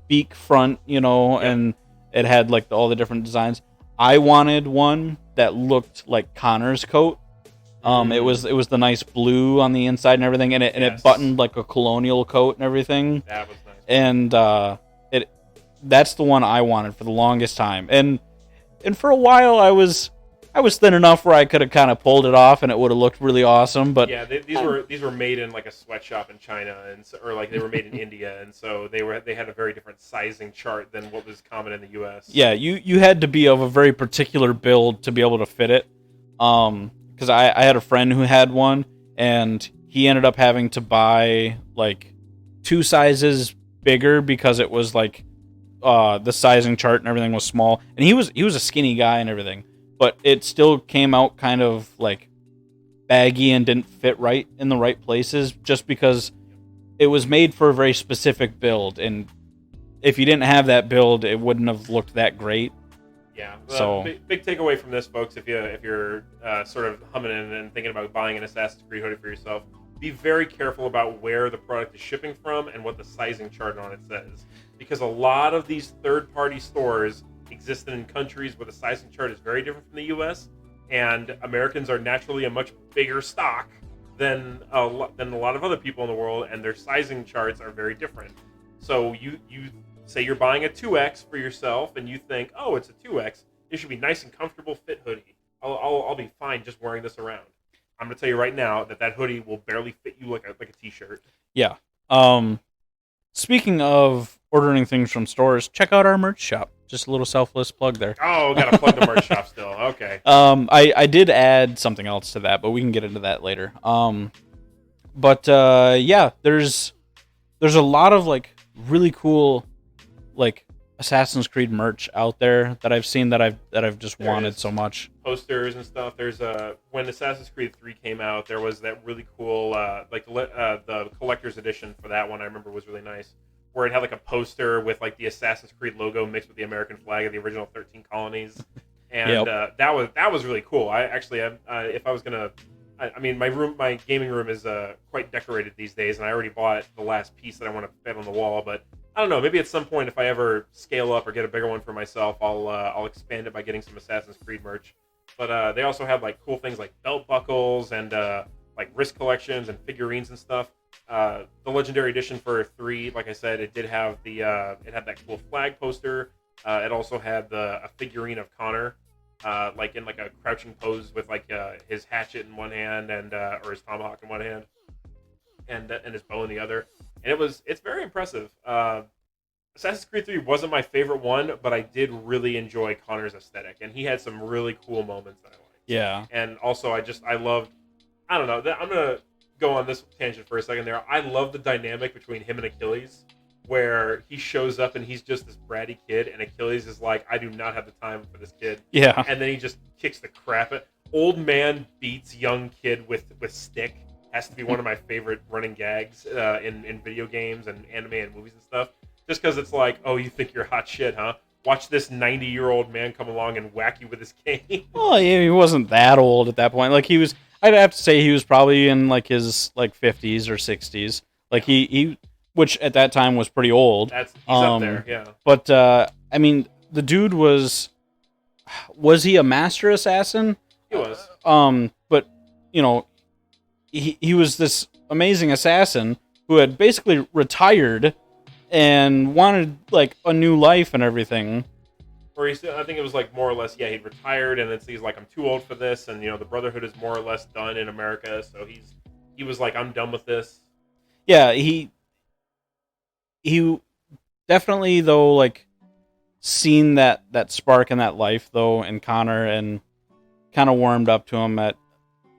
[SPEAKER 1] beak front, you know, and it had like all the different designs. I wanted one that looked like Connor's coat. It was the nice blue on the inside and everything, and it buttoned like a colonial coat and everything.
[SPEAKER 2] That was nice.
[SPEAKER 1] And that's the one I wanted for the longest time. And for a while I was I was thin enough where I could have kind of pulled it off and it would have looked really awesome. But
[SPEAKER 2] yeah, these were made in like a sweatshop in China, and or like they were made in India, and so they had a very different sizing chart than what was common in the U.S.
[SPEAKER 1] Yeah, you had to be of a very particular build to be able to fit it. Because I had a friend who had one, and he ended up having to buy like 2 sizes bigger because it was like the sizing chart and everything was small, and he was a skinny guy and everything, but it still came out kind of like baggy and didn't fit right in the right places just because it was made for a very specific build, and if you didn't have that build, it wouldn't have looked that great.
[SPEAKER 2] Yeah.
[SPEAKER 1] So
[SPEAKER 2] big takeaway from this, folks, if you're sort of humming in and thinking about buying an Assassin's Creed hoodie for yourself, be very careful about where the product is shipping from and what the sizing chart on it says, because a lot of these third-party stores exist in countries where the sizing chart is very different from the U.S., and Americans are naturally a much bigger stock than a lot of other people in the world, and their sizing charts are very different. So you say you're buying a 2X for yourself, and you think, oh, it's a 2X. It should be nice and comfortable fit hoodie. I'll be fine just wearing this around. I'm going to tell you right now that hoodie will barely fit you like a t-shirt.
[SPEAKER 1] Yeah. Speaking of ordering things from stores, check out our merch shop. Just a little selfless plug there.
[SPEAKER 2] Oh, got to plug the merch shop still. Okay.
[SPEAKER 1] I did add something else to that, but we can get into that later. Yeah, there's a lot of like really cool like Assassin's Creed merch out there that I've seen that I've just wanted so much.
[SPEAKER 2] Posters and stuff. There's when Assassin's Creed 3 came out, there was that really cool the collector's edition for that one. I remember was really nice, where it had like a poster with like the Assassin's Creed logo mixed with the American flag of the original 13 colonies, and that was really cool. I actually, if I was gonna, I mean, my gaming room is quite decorated these days, and I already bought the last piece that I want to fit on the wall, but I don't know. Maybe at some point, if I ever scale up or get a bigger one for myself, I'll expand it by getting some Assassin's Creed merch. But they also have like cool things like belt buckles and like wrist collections and figurines and stuff. The Legendary Edition for 3, like I said, it did have it had that cool flag poster. It also had a figurine of Connor, like in like a crouching pose with like his hatchet in one hand and or his tomahawk in one hand, and his bow in the other. And it's very impressive. Assassin's Creed 3 wasn't my favorite one, but I did really enjoy Connor's aesthetic, and he had some really cool moments that I liked.
[SPEAKER 1] Yeah.
[SPEAKER 2] And also, I loved, I don't know, I'm going to go on this tangent for a second there. I love the dynamic between him and Achilles, where he shows up and he's just this bratty kid, and Achilles is like, I do not have the time for this kid.
[SPEAKER 1] Yeah.
[SPEAKER 2] And then he just kicks the crap out. Old man beats young kid with stick. Has to be one of my favorite running gags in video games and anime and movies and stuff. Just because it's like, oh, you think you're hot shit, huh? Watch this 90-year-old man come along and whack you with his cane.
[SPEAKER 1] Well, he wasn't that old at that point. Like he was, I'd have to say he was probably in like his like 50s or 60s. Like he which at that time was pretty old.
[SPEAKER 2] He's up there, yeah.
[SPEAKER 1] But I mean, the dude was he a master assassin?
[SPEAKER 2] He was.
[SPEAKER 1] But you know, he was this amazing assassin who had basically retired and wanted like a new life and everything.
[SPEAKER 2] Or I think it was like more or less, yeah, he'd retired, and then he's like, I'm too old for this, and the Brotherhood is more or less done in America, so he was like, I'm done with this.
[SPEAKER 1] Yeah, he definitely though like seen that spark in that life though in Connor, and kind of warmed up to him at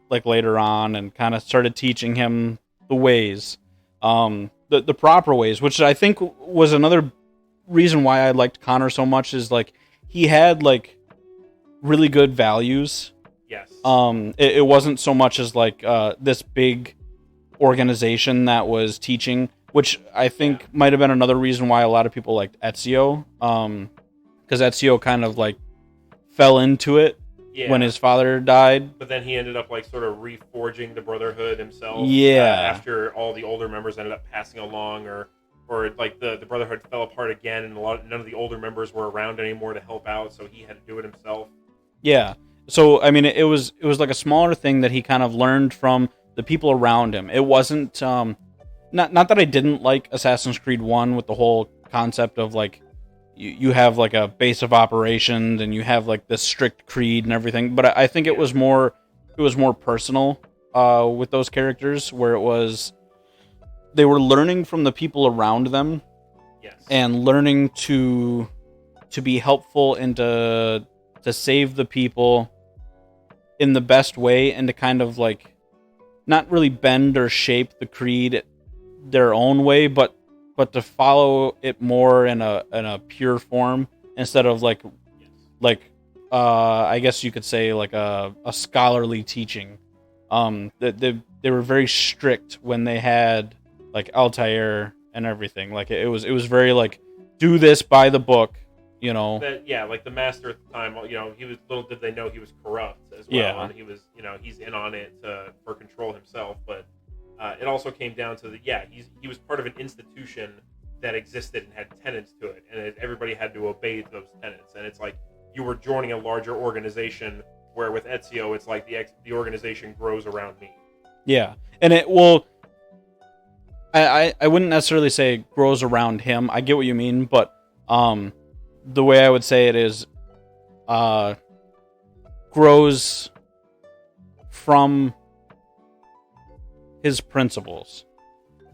[SPEAKER 1] like later on, and kind of started teaching him the ways, the proper ways, which I think was another reason why I liked Connor so much, is like he had like really good values.
[SPEAKER 2] Yes.
[SPEAKER 1] It wasn't so much as like this big organization that was teaching, which I think might have been another reason why a lot of people liked Ezio, because Ezio kind of like fell into it when his father died.
[SPEAKER 2] But then he ended up like sort of reforging the Brotherhood himself.
[SPEAKER 1] Yeah.
[SPEAKER 2] After all the older members ended up passing along, or like the Brotherhood fell apart again, and none of the older members were around anymore to help out, so he had to do it himself.
[SPEAKER 1] Yeah. So I mean, it was like a smaller thing that he kind of learned from the people around him. It wasn't not that I didn't like Assassin's Creed 1 with the whole concept of like you have like a base of operations and you have like this strict creed and everything. But I think it was more personal with those characters, where it was they were learning from the people around them,
[SPEAKER 2] Yes.
[SPEAKER 1] and learning to be helpful and to save the people in the best way, and to kind of like not really bend or shape the creed their own way, but to follow it more in a pure form, instead of like I guess you could say like a scholarly teaching. They were very strict when they had like Altair and everything. Like it was very like, do this by the book, you know.
[SPEAKER 2] Like the master at the time, you know, he was, little did they know he was corrupt as well, and he was, you know, he's in on it for control himself. But it also came down to he was part of an institution that existed and had tenets to it, and everybody had to obey those tenets. And it's like you were joining a larger organization, where with Ezio, it's like the organization grows around me. Yeah,
[SPEAKER 1] and it will. I wouldn't necessarily say it grows around him. I get what you mean, but the way I would say it is, grows from his principles.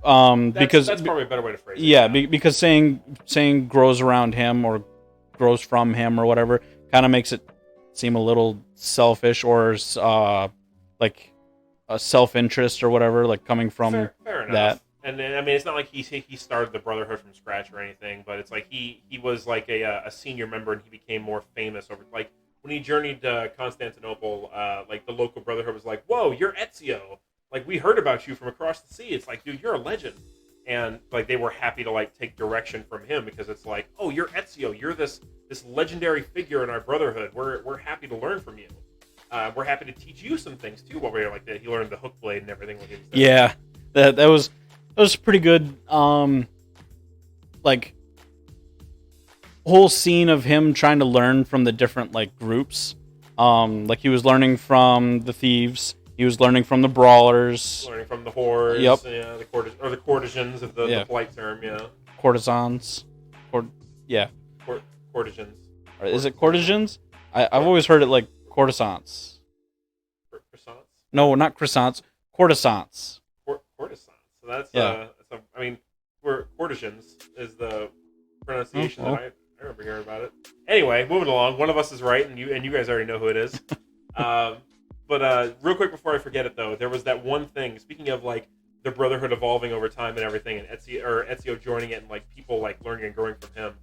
[SPEAKER 1] Because
[SPEAKER 2] that's probably a better way to phrase it.
[SPEAKER 1] Yeah, because saying grows around him or grows from him or whatever kind of makes it seem a little selfish, or like a self-interest or whatever, like coming from
[SPEAKER 2] fair enough.
[SPEAKER 1] that.
[SPEAKER 2] And then, I mean, it's not like he started the Brotherhood from scratch or anything, but it's like he was like a senior member, and he became more famous over, like, when he journeyed to Constantinople, like the local Brotherhood was like, "Whoa, you're Ezio! Like, we heard about you from across the sea. It's like, dude, you're a legend." And like they were happy to like take direction from him, because it's like, "Oh, you're Ezio. You're this legendary figure in our Brotherhood. We're happy to learn from you. We're happy to teach you some things too." While we were like that, he learned the hook blade and everything. When he was there.
[SPEAKER 1] Yeah, that was pretty good. Like whole scene of him trying to learn from the different like groups. Like he was learning from the thieves. He was learning from the brawlers.
[SPEAKER 2] Learning from the whores.
[SPEAKER 1] Yep.
[SPEAKER 2] Yeah, the courtesans of the polite term. Yeah.
[SPEAKER 1] Courtesans.
[SPEAKER 2] Courtesans.
[SPEAKER 1] Is it courtesans? I've always heard it like courtesans.
[SPEAKER 2] Croissants?
[SPEAKER 1] No, not croissants. Courtesans.
[SPEAKER 2] Courtesans. So that's I mean, we're courtesans is the pronunciation that I remember hearing about it. Anyway, moving along. One of us is right, and you guys already know who it is. But real quick before I forget it, though, there was that one thing. Speaking of like the Brotherhood evolving over time and everything, and Ezio joining it, and like people like learning and growing from him.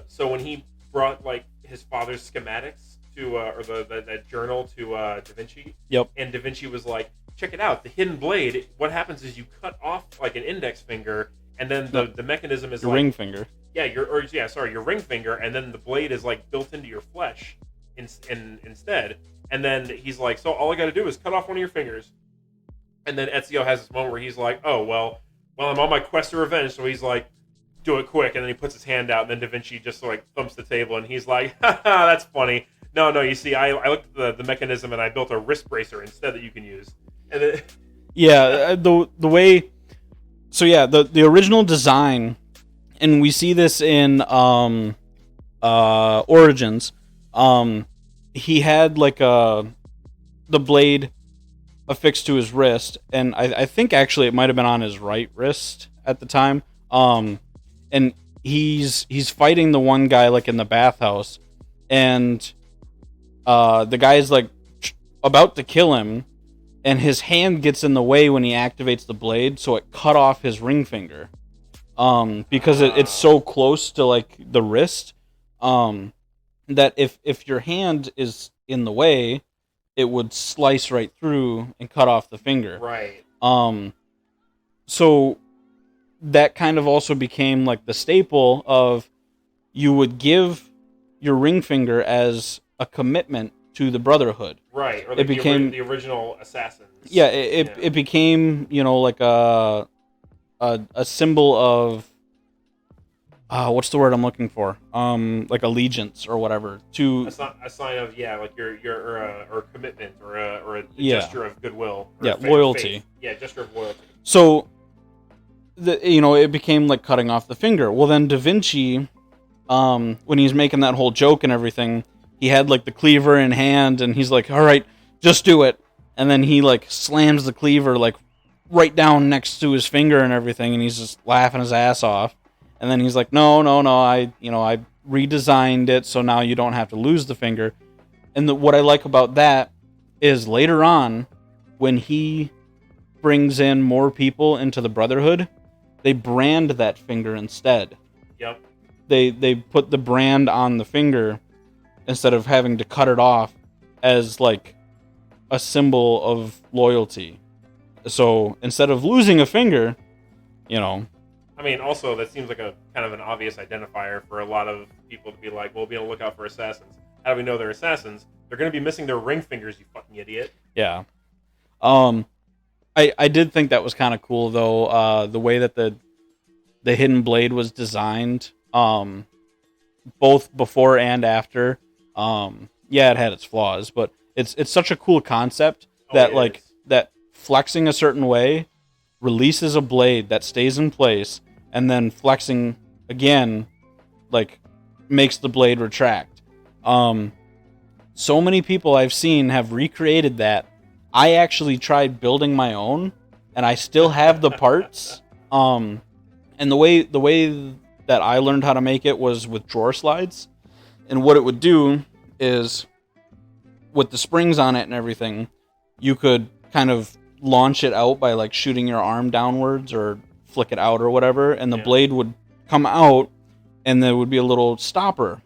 [SPEAKER 2] So when he brought like his father's schematics to or that journal to Da Vinci, and Da Vinci was like, "Check it out, the hidden blade. What happens is you cut off like an index finger, and then the mechanism is
[SPEAKER 1] your
[SPEAKER 2] like,
[SPEAKER 1] ring finger.
[SPEAKER 2] Yeah, your ring finger, and then the blade is like built into your flesh instead." And then he's like, "So all I got to do is cut off one of your fingers." And then Ezio has this moment where he's like, "Oh, well, I'm on my quest to revenge." So he's like, "Do it quick." And then he puts his hand out, and then Da Vinci just like thumps the table, and he's like, "Ha ha, that's funny. No, you see, I looked at the mechanism, and I built a wrist bracer instead that you can use." And then,
[SPEAKER 1] the way, so yeah, the original design, and we see this in Origins. He had like the blade affixed to his wrist, and I think actually it might have been on his right wrist at the time. And he's fighting the one guy like in the bathhouse, and the guy's like about to kill him, and his hand gets in the way when he activates the blade, so it cut off his ring finger. Because it's so close to like the wrist. That if your hand is in the way, it would slice right through and cut off the finger.
[SPEAKER 2] Right.
[SPEAKER 1] So that kind of also became like the staple of, you would give your ring finger as a commitment to the Brotherhood.
[SPEAKER 2] Right. Or like the original assassins.
[SPEAKER 1] Yeah, it became, like a symbol of, what's the word I'm looking for? Like allegiance or whatever to
[SPEAKER 2] a sign of like your commitment or a gesture of goodwill. Or
[SPEAKER 1] loyalty.
[SPEAKER 2] Faith. Yeah, gesture of loyalty.
[SPEAKER 1] So, it became like cutting off the finger. Well, then Da Vinci when he's making that whole joke and everything, he had like the cleaver in hand, and he's like, "All right, just do it." And then he like slams the cleaver like right down next to his finger and everything, and he's just laughing his ass off. And then he's like, "No, no, no, I redesigned it so now you don't have to lose the finger." And what I like about that is later on, when he brings in more people into the Brotherhood, they brand that finger instead.
[SPEAKER 2] Yep.
[SPEAKER 1] They put the brand on the finger instead of having to cut it off as like a symbol of loyalty. So instead of losing a finger,
[SPEAKER 2] I mean, also that seems like a kind of an obvious identifier for a lot of people to be like, well, be on the lookout for assassins. How do we know they're assassins? They're going to be missing their ring fingers, you fucking idiot.
[SPEAKER 1] Yeah. I did think that was kind of cool though. The way that the hidden blade was designed, both before and after. Yeah, it had its flaws, but it's such a cool concept that that flexing a certain way releases a blade that stays in place, and then flexing again like makes the blade retract. So many people I've seen have recreated that. I actually tried building my own, and I still have the parts. And the way that I learned how to make it was with drawer slides. And what it would do is, with the springs on it and everything, you could kind of launch it out by like shooting your arm downwards or flick it out or whatever, and the blade would come out, and there would be a little stopper,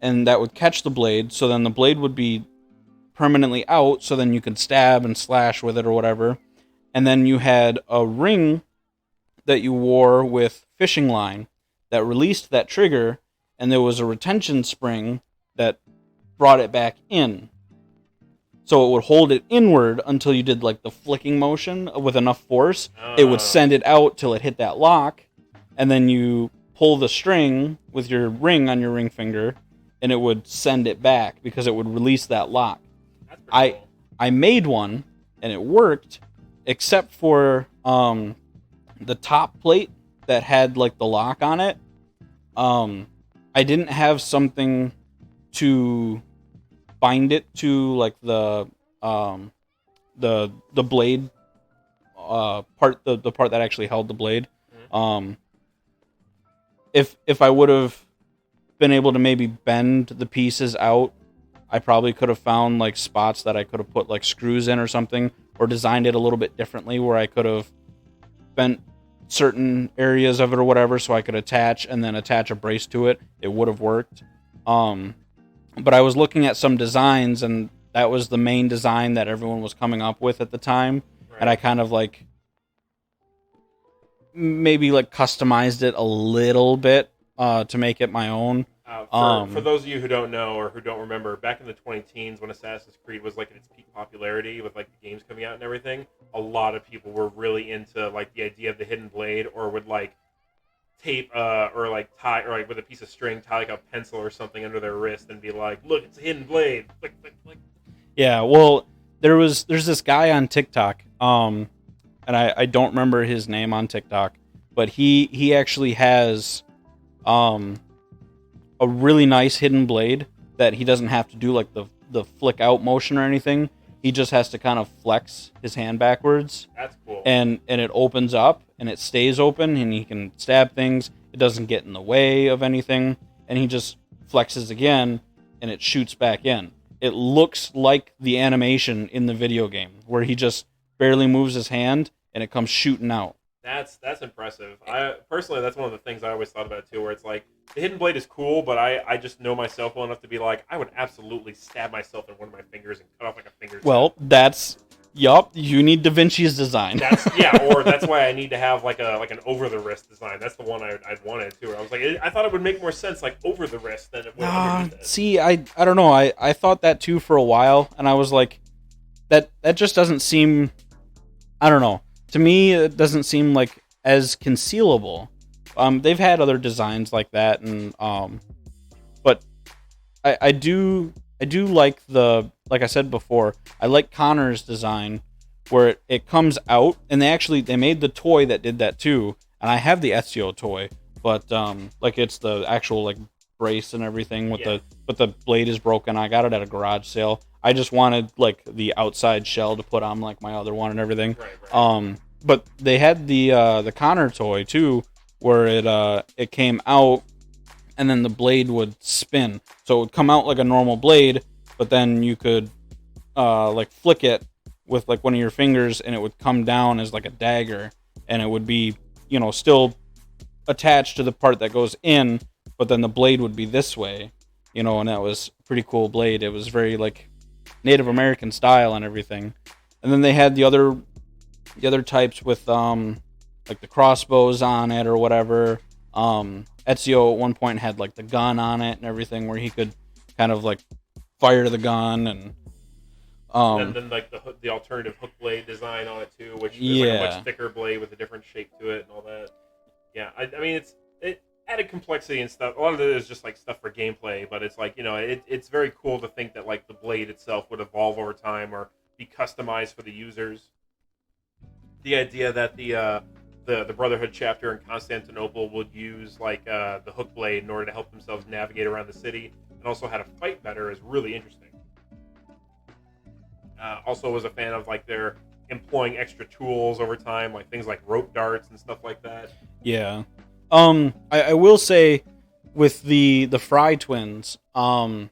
[SPEAKER 1] and that would catch the blade, so then the blade would be permanently out, so then you could stab and slash with it or whatever. And then you had a ring that you wore with fishing line that released that trigger, and there was a retention spring that brought it back in. So it would hold it inward until you did like the flicking motion with enough force. It would send it out till it hit that lock, and then you pull the string with your ring on your ring finger, and it would send it back because it would release that lock.
[SPEAKER 2] Cool.
[SPEAKER 1] I made one, and it worked, except for the top plate that had like the lock on it. I didn't have something to bind it to, like the blade part, the part that actually held the blade. If I would have been able to maybe bend the pieces out, I probably could have found like spots that I could have put like screws in or something, or designed it a little bit differently where I could have bent certain areas of it or whatever so I could attach a brace to it. It would have worked. But I was looking at some designs, and that was the main design that everyone was coming up with at the time. Right. And I kind of like maybe like customized it a little bit to make it my own.
[SPEAKER 2] For those of you who don't know or who don't remember, back in the 2010s when Assassin's Creed was like in its peak popularity with like the games coming out and everything, a lot of people were really into like the idea of the hidden blade, or would like tape or like tie, or like with a piece of string tie like a pencil or something under their wrist and be like, look, it's a hidden blade. Click, click, click. Yeah,
[SPEAKER 1] well, there's this guy on TikTok, and I don't remember his name on TikTok, but he actually has a really nice hidden blade that he doesn't have to do like the flick out motion or anything. He just has to kind of flex his hand backwards.
[SPEAKER 2] That's cool.
[SPEAKER 1] And it opens up, and it stays open, and he can stab things. It doesn't get in the way of anything, and he just flexes again, and it shoots back in. It looks like the animation in the video game, where he just barely moves his hand, and it comes shooting out.
[SPEAKER 2] That's impressive. Personally, that's one of the things I always thought about too, where it's like the hidden blade is cool, but I just know myself well enough to be like, I would absolutely stab myself in one of my fingers and cut off like a finger.
[SPEAKER 1] Well, you need Da Vinci's design.
[SPEAKER 2] Or that's why I need to have like an over the wrist design. That's the one I'd wanted too. I was like, I thought it would make more sense like over the wrist than it would underneath it.
[SPEAKER 1] See, I don't know. I thought that too for a while, and I was like, that just doesn't seem. I don't know. To me, it doesn't seem like as concealable. They've had other designs like that, and but I do like like I said before, I like Connor's design where it comes out, and they made the toy that did that too, and I have the Ezio toy, but like it's the actual like brace and everything with
[SPEAKER 2] Yeah.
[SPEAKER 1] the blade is broken. I got it at a garage sale. I just wanted like the outside shell to put on like my other one and everything.
[SPEAKER 2] Right.
[SPEAKER 1] But they had the Connor toy too, where it came out and then the blade would spin. So it would come out like a normal blade, but then you could like flick it with like one of your fingers and it would come down as like a dagger, and it would be, still attached to the part that goes in, but then the blade would be this way, and that was a pretty cool blade. It was very like Native American style and everything. And then they had the other types with like the crossbows on it or whatever. Ezio at one point had like the gun on it and everything, where he could kind of like fire the gun
[SPEAKER 2] and then like the alternative hook blade design on it too, which is like a much thicker blade with a different shape to it and all that. Yeah, I mean it added complexity and stuff. A lot of it is just like stuff for gameplay, but it's like, it's very cool to think that like the blade itself would evolve over time or be customized for the users. The idea that the Brotherhood chapter in Constantinople would use like the hook blade in order to help themselves navigate around the city and also how to fight better is really interesting. Also was a fan of like their employing extra tools over time, like things like rope darts and stuff like that.
[SPEAKER 1] Yeah. I will say with the Fry twins, and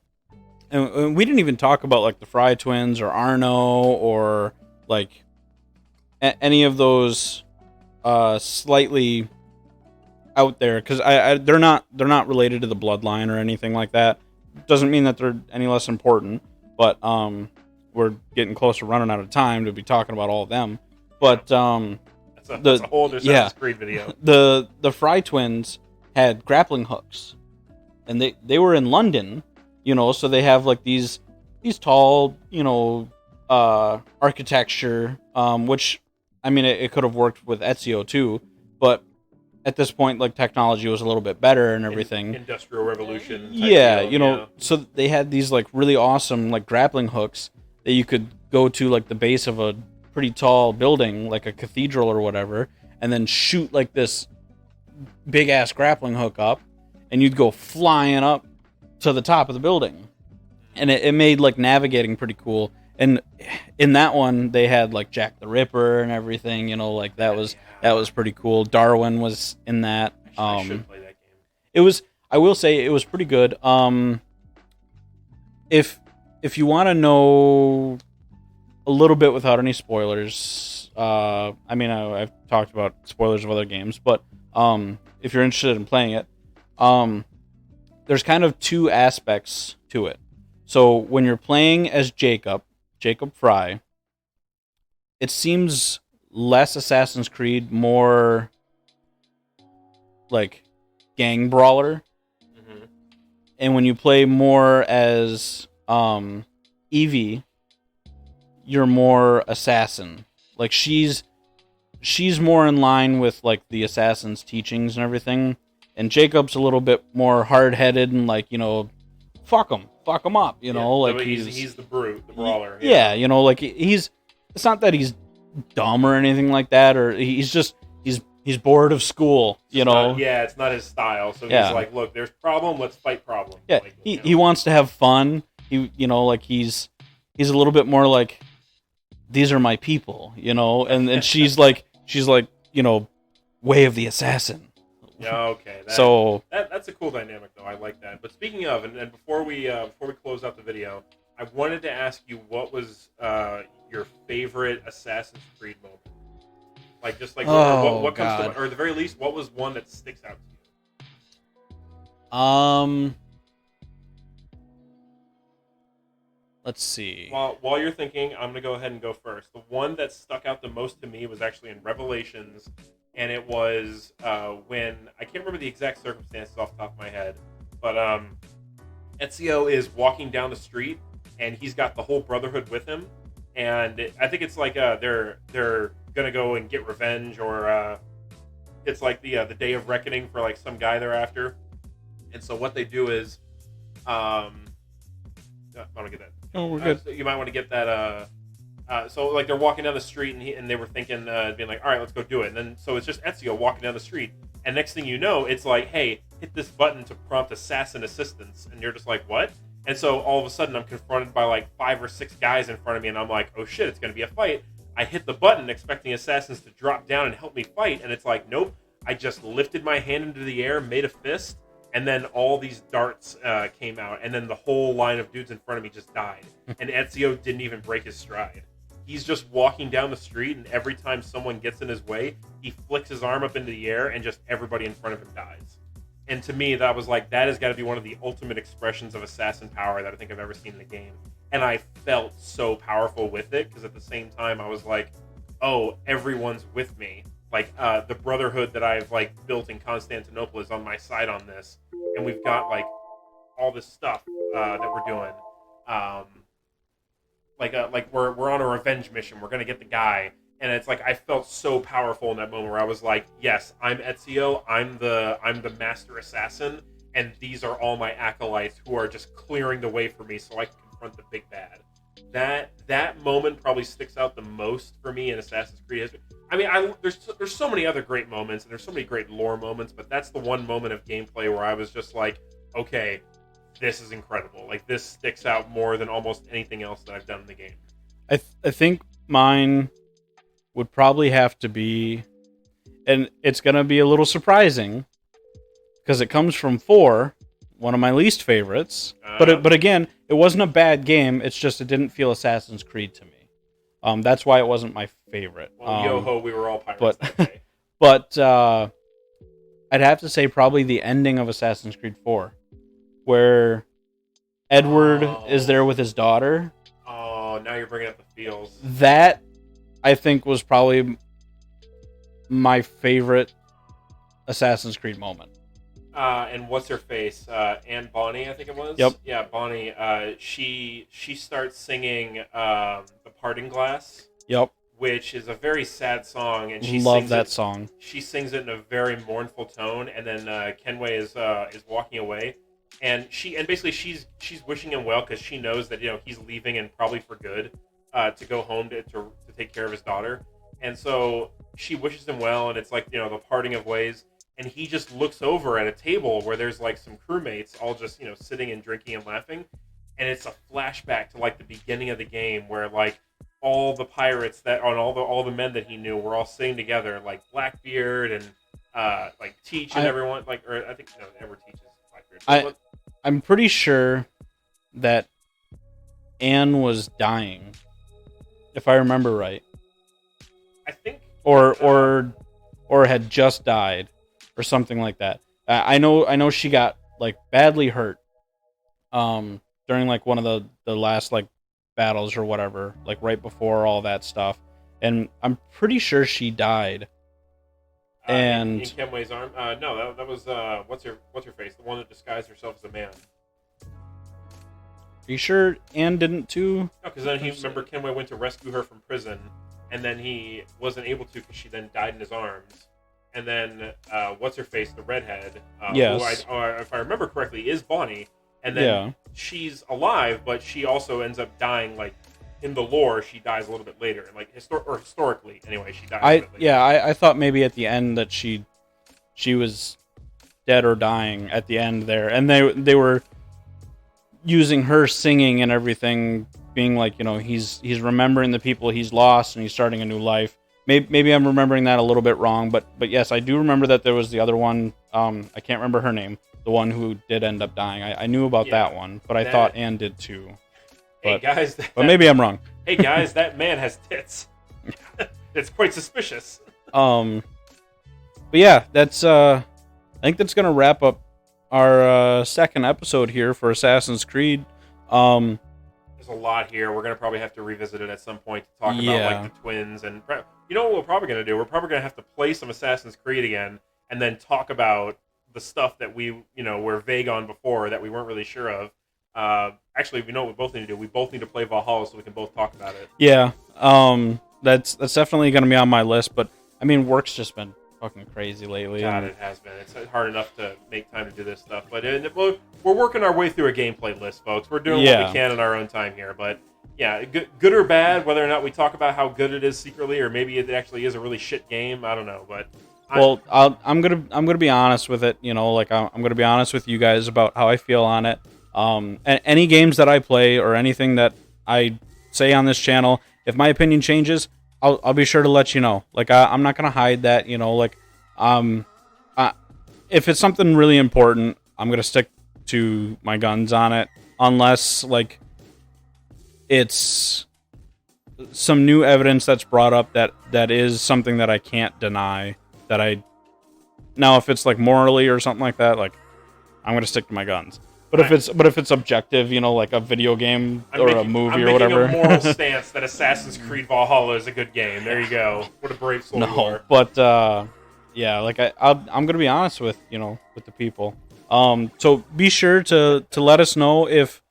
[SPEAKER 1] we didn't even talk about like the Fry twins or Arno or like any of those slightly out there, because they're not related to the bloodline or anything like that. Doesn't mean that they're any less important, but we're getting close to running out of time to be talking about all of them. But
[SPEAKER 2] that's a whole other Assassin's Creed video.
[SPEAKER 1] The Fry twins had grappling hooks, and they were in London, so they have like these tall, architecture, which, I mean, it could have worked with Ezio too, but at this point, like, technology was a little bit better and everything.
[SPEAKER 2] Industrial Revolution.
[SPEAKER 1] Yeah, so they had these like really awesome like grappling hooks that you could go to like the base of a pretty tall building, like a cathedral or whatever, and then shoot like this big ass grappling hook up, and you'd go flying up to the top of the building, and it made like navigating pretty cool. And in that one, they had like Jack the Ripper and everything, like that was pretty cool. Darwin was in that.
[SPEAKER 2] I should play that game.
[SPEAKER 1] It was, I will say, it was pretty good. If you want to know a little bit without any spoilers, I mean, I've talked about spoilers of other games, but if you're interested in playing it, there's kind of two aspects to it. So when you're playing as Jacob Fry, it seems less Assassin's Creed, more like gang brawler.
[SPEAKER 2] Mm-hmm.
[SPEAKER 1] And when you play more as Evie, you're more assassin. Like she's more in line with like the assassin's teachings and everything, and Jacob's a little bit more hard-headed and like, fuck him up, like
[SPEAKER 2] he's the brute, the brawler.
[SPEAKER 1] Yeah, like it's not that he's dumb or anything like that, or he's bored of school,
[SPEAKER 2] It's not his style. So he's like, look, there's problem, let's fight problem.
[SPEAKER 1] Yeah,
[SPEAKER 2] like,
[SPEAKER 1] he wants to have fun. Like he's a little bit more like, these are my people, and she's like, way of the assassin.
[SPEAKER 2] Yeah, okay. That's a cool dynamic, though. I like that. But speaking of, and before we close out the video, I wanted to ask you, what was your favorite Assassin's Creed moment? Like, just like what comes to mind, or at the very least, what was one that sticks out to you?
[SPEAKER 1] Let's see.
[SPEAKER 2] While you're thinking, I'm gonna go ahead and go first. The one that stuck out the most to me was actually in Revelations. And it was when, I can't remember the exact circumstances off the top of my head, but Ezio is walking down the street, and he's got the whole Brotherhood with him, and I think it's like they're gonna go and get revenge, or it's like the Day of Reckoning for like some guy they're after, and so what they do is, I want to get that.
[SPEAKER 1] Oh, we're good.
[SPEAKER 2] So you might want to get that. So like they're walking down the street, and they were thinking, being like, all right, let's go do it. And then so it's just Ezio walking down the street, and next thing you know, it's like, hey, hit this button to prompt assassin assistance, and you're just like, what? And so all of a sudden I'm confronted by like 5 or 6 guys in front of me, and I'm like, oh shit, it's gonna be a fight. I hit the button expecting assassins to drop down and help me fight, and it's like, nope. I just lifted my hand into the air, made a fist, and then all these darts came out, and then the whole line of dudes in front of me just died. And Ezio didn't even break his stride. He's just walking down the street, and every time someone gets in his way, he flicks his arm up into the air, and just everybody in front of him dies. And to me, that was like, that has got to be one of the ultimate expressions of assassin power that I think I've ever seen in the game. And I felt so powerful with it, because at the same time, I was like, oh, everyone's with me. Like, the brotherhood that I've, like, built in Constantinople is on my side on this. And we've got, like, all this stuff that we're doing. Like we're on a revenge mission. We're going to get the guy. And it's like, I felt so powerful in that moment where I was like, yes, I'm Ezio. I'm the master assassin. And these are all my acolytes who are just clearing the way for me so I can confront the big bad. That moment probably sticks out the most for me in Assassin's Creed history. I mean, there's so many other great moments, and there's so many great lore moments, but that's the one moment of gameplay where I was just like, okay, this is incredible. Like, this sticks out more than almost anything else that I've done in the game.
[SPEAKER 1] I think mine would probably have to be, and it's going to be a little surprising, because it comes from 4, one of my least favorites. But again, it wasn't a bad game. It's just it didn't feel Assassin's Creed to me. That's why it wasn't my favorite.
[SPEAKER 2] Well, yo-ho, we were all pirates that day.
[SPEAKER 1] But I'd have to say probably the ending of Assassin's Creed 4, where Edward is there with his daughter.
[SPEAKER 2] Oh, now you're bringing up the feels.
[SPEAKER 1] That, I think, was probably my favorite Assassin's Creed moment.
[SPEAKER 2] And what's her face? Anne Bonny, I think it was.
[SPEAKER 1] Yep.
[SPEAKER 2] Yeah, Bonnie. She starts singing "The Parting Glass."
[SPEAKER 1] Yep.
[SPEAKER 2] Which is a very sad song, and she
[SPEAKER 1] love
[SPEAKER 2] sings
[SPEAKER 1] that
[SPEAKER 2] it,
[SPEAKER 1] song.
[SPEAKER 2] She sings it in a very mournful tone, and then Kenway is walking away, and basically she's wishing him well because she knows that he's leaving and probably for good to go home to take care of his daughter, and so she wishes him well, and it's like the parting of ways. And he just looks over at a table where there's like some crewmates all just, sitting and drinking and laughing. And it's a flashback to like the beginning of the game where like all the pirates all the men that he knew were all sitting together, like Blackbeard and like Teach and everyone. Or I think Edward Teach is Blackbeard.
[SPEAKER 1] I'm pretty sure that Anne was dying, if I remember right.
[SPEAKER 2] I think,
[SPEAKER 1] or had just died. Or something like that. I know she got like badly hurt during like one of the last like battles or whatever, like right before all that stuff, and I'm pretty sure she died. And
[SPEAKER 2] in Kenway's arm? No, that was what's her face? The one that disguised herself as a man.
[SPEAKER 1] Are you sure Anne didn't too?
[SPEAKER 2] No, because then remember Kenway went to rescue her from prison, and then he wasn't able to because she then died in his arms. And then, what's her face? The redhead,
[SPEAKER 1] yes.
[SPEAKER 2] who if I remember correctly, is Bonnie. And then she's alive, but she also ends up dying. Like in the lore, she dies a little bit later, and like historically, anyway, she dies. A bit later.
[SPEAKER 1] I thought maybe at the end that she was dead or dying at the end there, and they were using her singing and everything, being like he's remembering the people he's lost and he's starting a new life. Maybe I'm remembering that a little bit wrong, but yes, I do remember that there was the other one. I can't remember her name, the one who did end up dying. I knew about that one, but I thought Anne did too.
[SPEAKER 2] Hey guys,
[SPEAKER 1] but maybe I'm wrong.
[SPEAKER 2] Hey guys, that man has tits. It's quite suspicious.
[SPEAKER 1] But yeah, that's I think that's gonna wrap up our second episode here for Assassin's Creed.
[SPEAKER 2] There's a lot here. We're going to probably have to revisit it at some point to talk about like the twins. And you know what we're probably going to do? We're probably going to have to play some Assassin's Creed again and then talk about the stuff that we were vague on before that we weren't really sure of. Actually, we know what we both need to do. We both need to play Valhalla so we can both talk about it.
[SPEAKER 1] Yeah, that's definitely going to be on my list. But I mean, work's just been fucking crazy lately.
[SPEAKER 2] God, it has been. It's hard enough to make time to do this stuff, but we're working our way through a gameplay list, folks. We're doing what we can in our own time here, but yeah, good or bad, whether or not we talk about how good it is secretly, or maybe it actually is a really shit game, I don't know, but
[SPEAKER 1] Well, I'm gonna be honest with it. You know, like I'm gonna be honest with you guys about how I feel on it. And any games that I play or anything that I say on this channel, if my opinion changes, I'll be sure to let you know. Like I'm not gonna hide that. You know, like if it's something really important, I'm gonna stick to my guns on it, unless like it's some new evidence that's brought up that is something that I can't deny. Now if it's like morally or something like that, like I'm gonna stick to my guns. But if it's objective, you know, like a video game a movie or whatever.
[SPEAKER 2] I'm making a moral stance that Assassin's Creed Valhalla is a good game. There you go. What a brave soul you are.
[SPEAKER 1] But yeah, like I'm gonna be honest with the people. So be sure to let us know if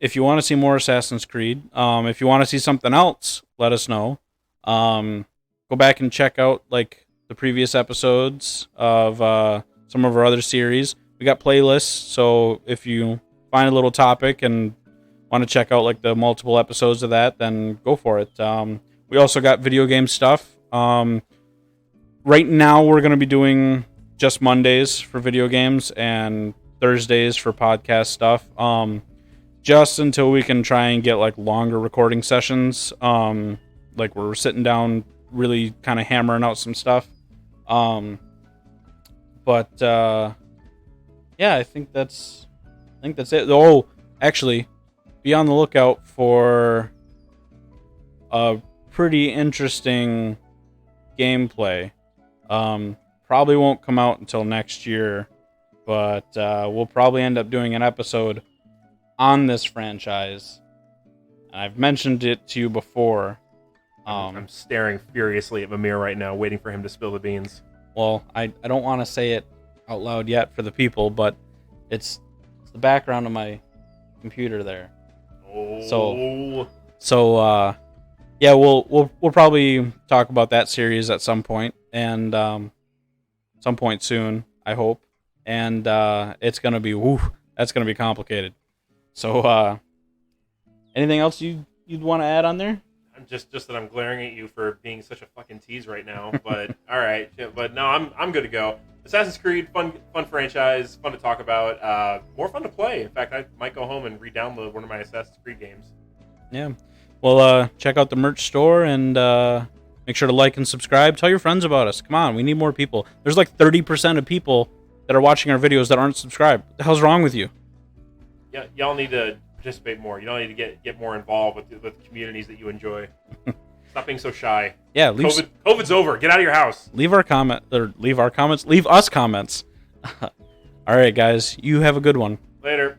[SPEAKER 1] you want to see more Assassin's Creed. If you want to see something else, let us know. Go back and check out like the previous episodes of some of our other series. We got playlists, so if you find a little topic and want to check out like the multiple episodes of that, then go for it. We also got video game stuff. Right now, we're going to be doing just Mondays for video games and Thursdays for podcast stuff. Just until we can try and get like longer recording sessions. Like we're sitting down, really kind of hammering out some stuff. Yeah, I think that's it. Oh, actually, be on the lookout for a pretty interesting gameplay. Probably won't come out until next year, but we'll probably end up doing an episode on this franchise. I've mentioned it to you before.
[SPEAKER 2] I'm staring furiously at Mimir right now, waiting for him to spill the beans.
[SPEAKER 1] Well, I don't want to say it out loud yet for the people, but it's the background of my computer there.
[SPEAKER 2] Oh.
[SPEAKER 1] So yeah, we'll probably talk about that series at some point, and some point soon, I hope. And it's gonna be that's gonna be complicated. So anything else you'd want to add on there?
[SPEAKER 2] Just that I'm glaring at you for being such a fucking tease right now, but all right. But no, I'm good to go. Assassin's Creed, fun franchise, fun to talk about, more fun to play. In fact, I might go home and re-download one of my Assassin's Creed games.
[SPEAKER 1] Yeah. Well, check out the merch store and make sure to like and subscribe. Tell your friends about us. Come on, we need more people. There's like 30% of people that are watching our videos that aren't subscribed. What the hell's wrong with you?
[SPEAKER 2] Yeah, y'all need to participate more. You don't need to get more involved with communities that you enjoy. Stop being so shy.
[SPEAKER 1] Yeah,
[SPEAKER 2] COVID's over. Get out of your house.
[SPEAKER 1] Leave us comments. All right, guys, you have a good one.
[SPEAKER 2] Later.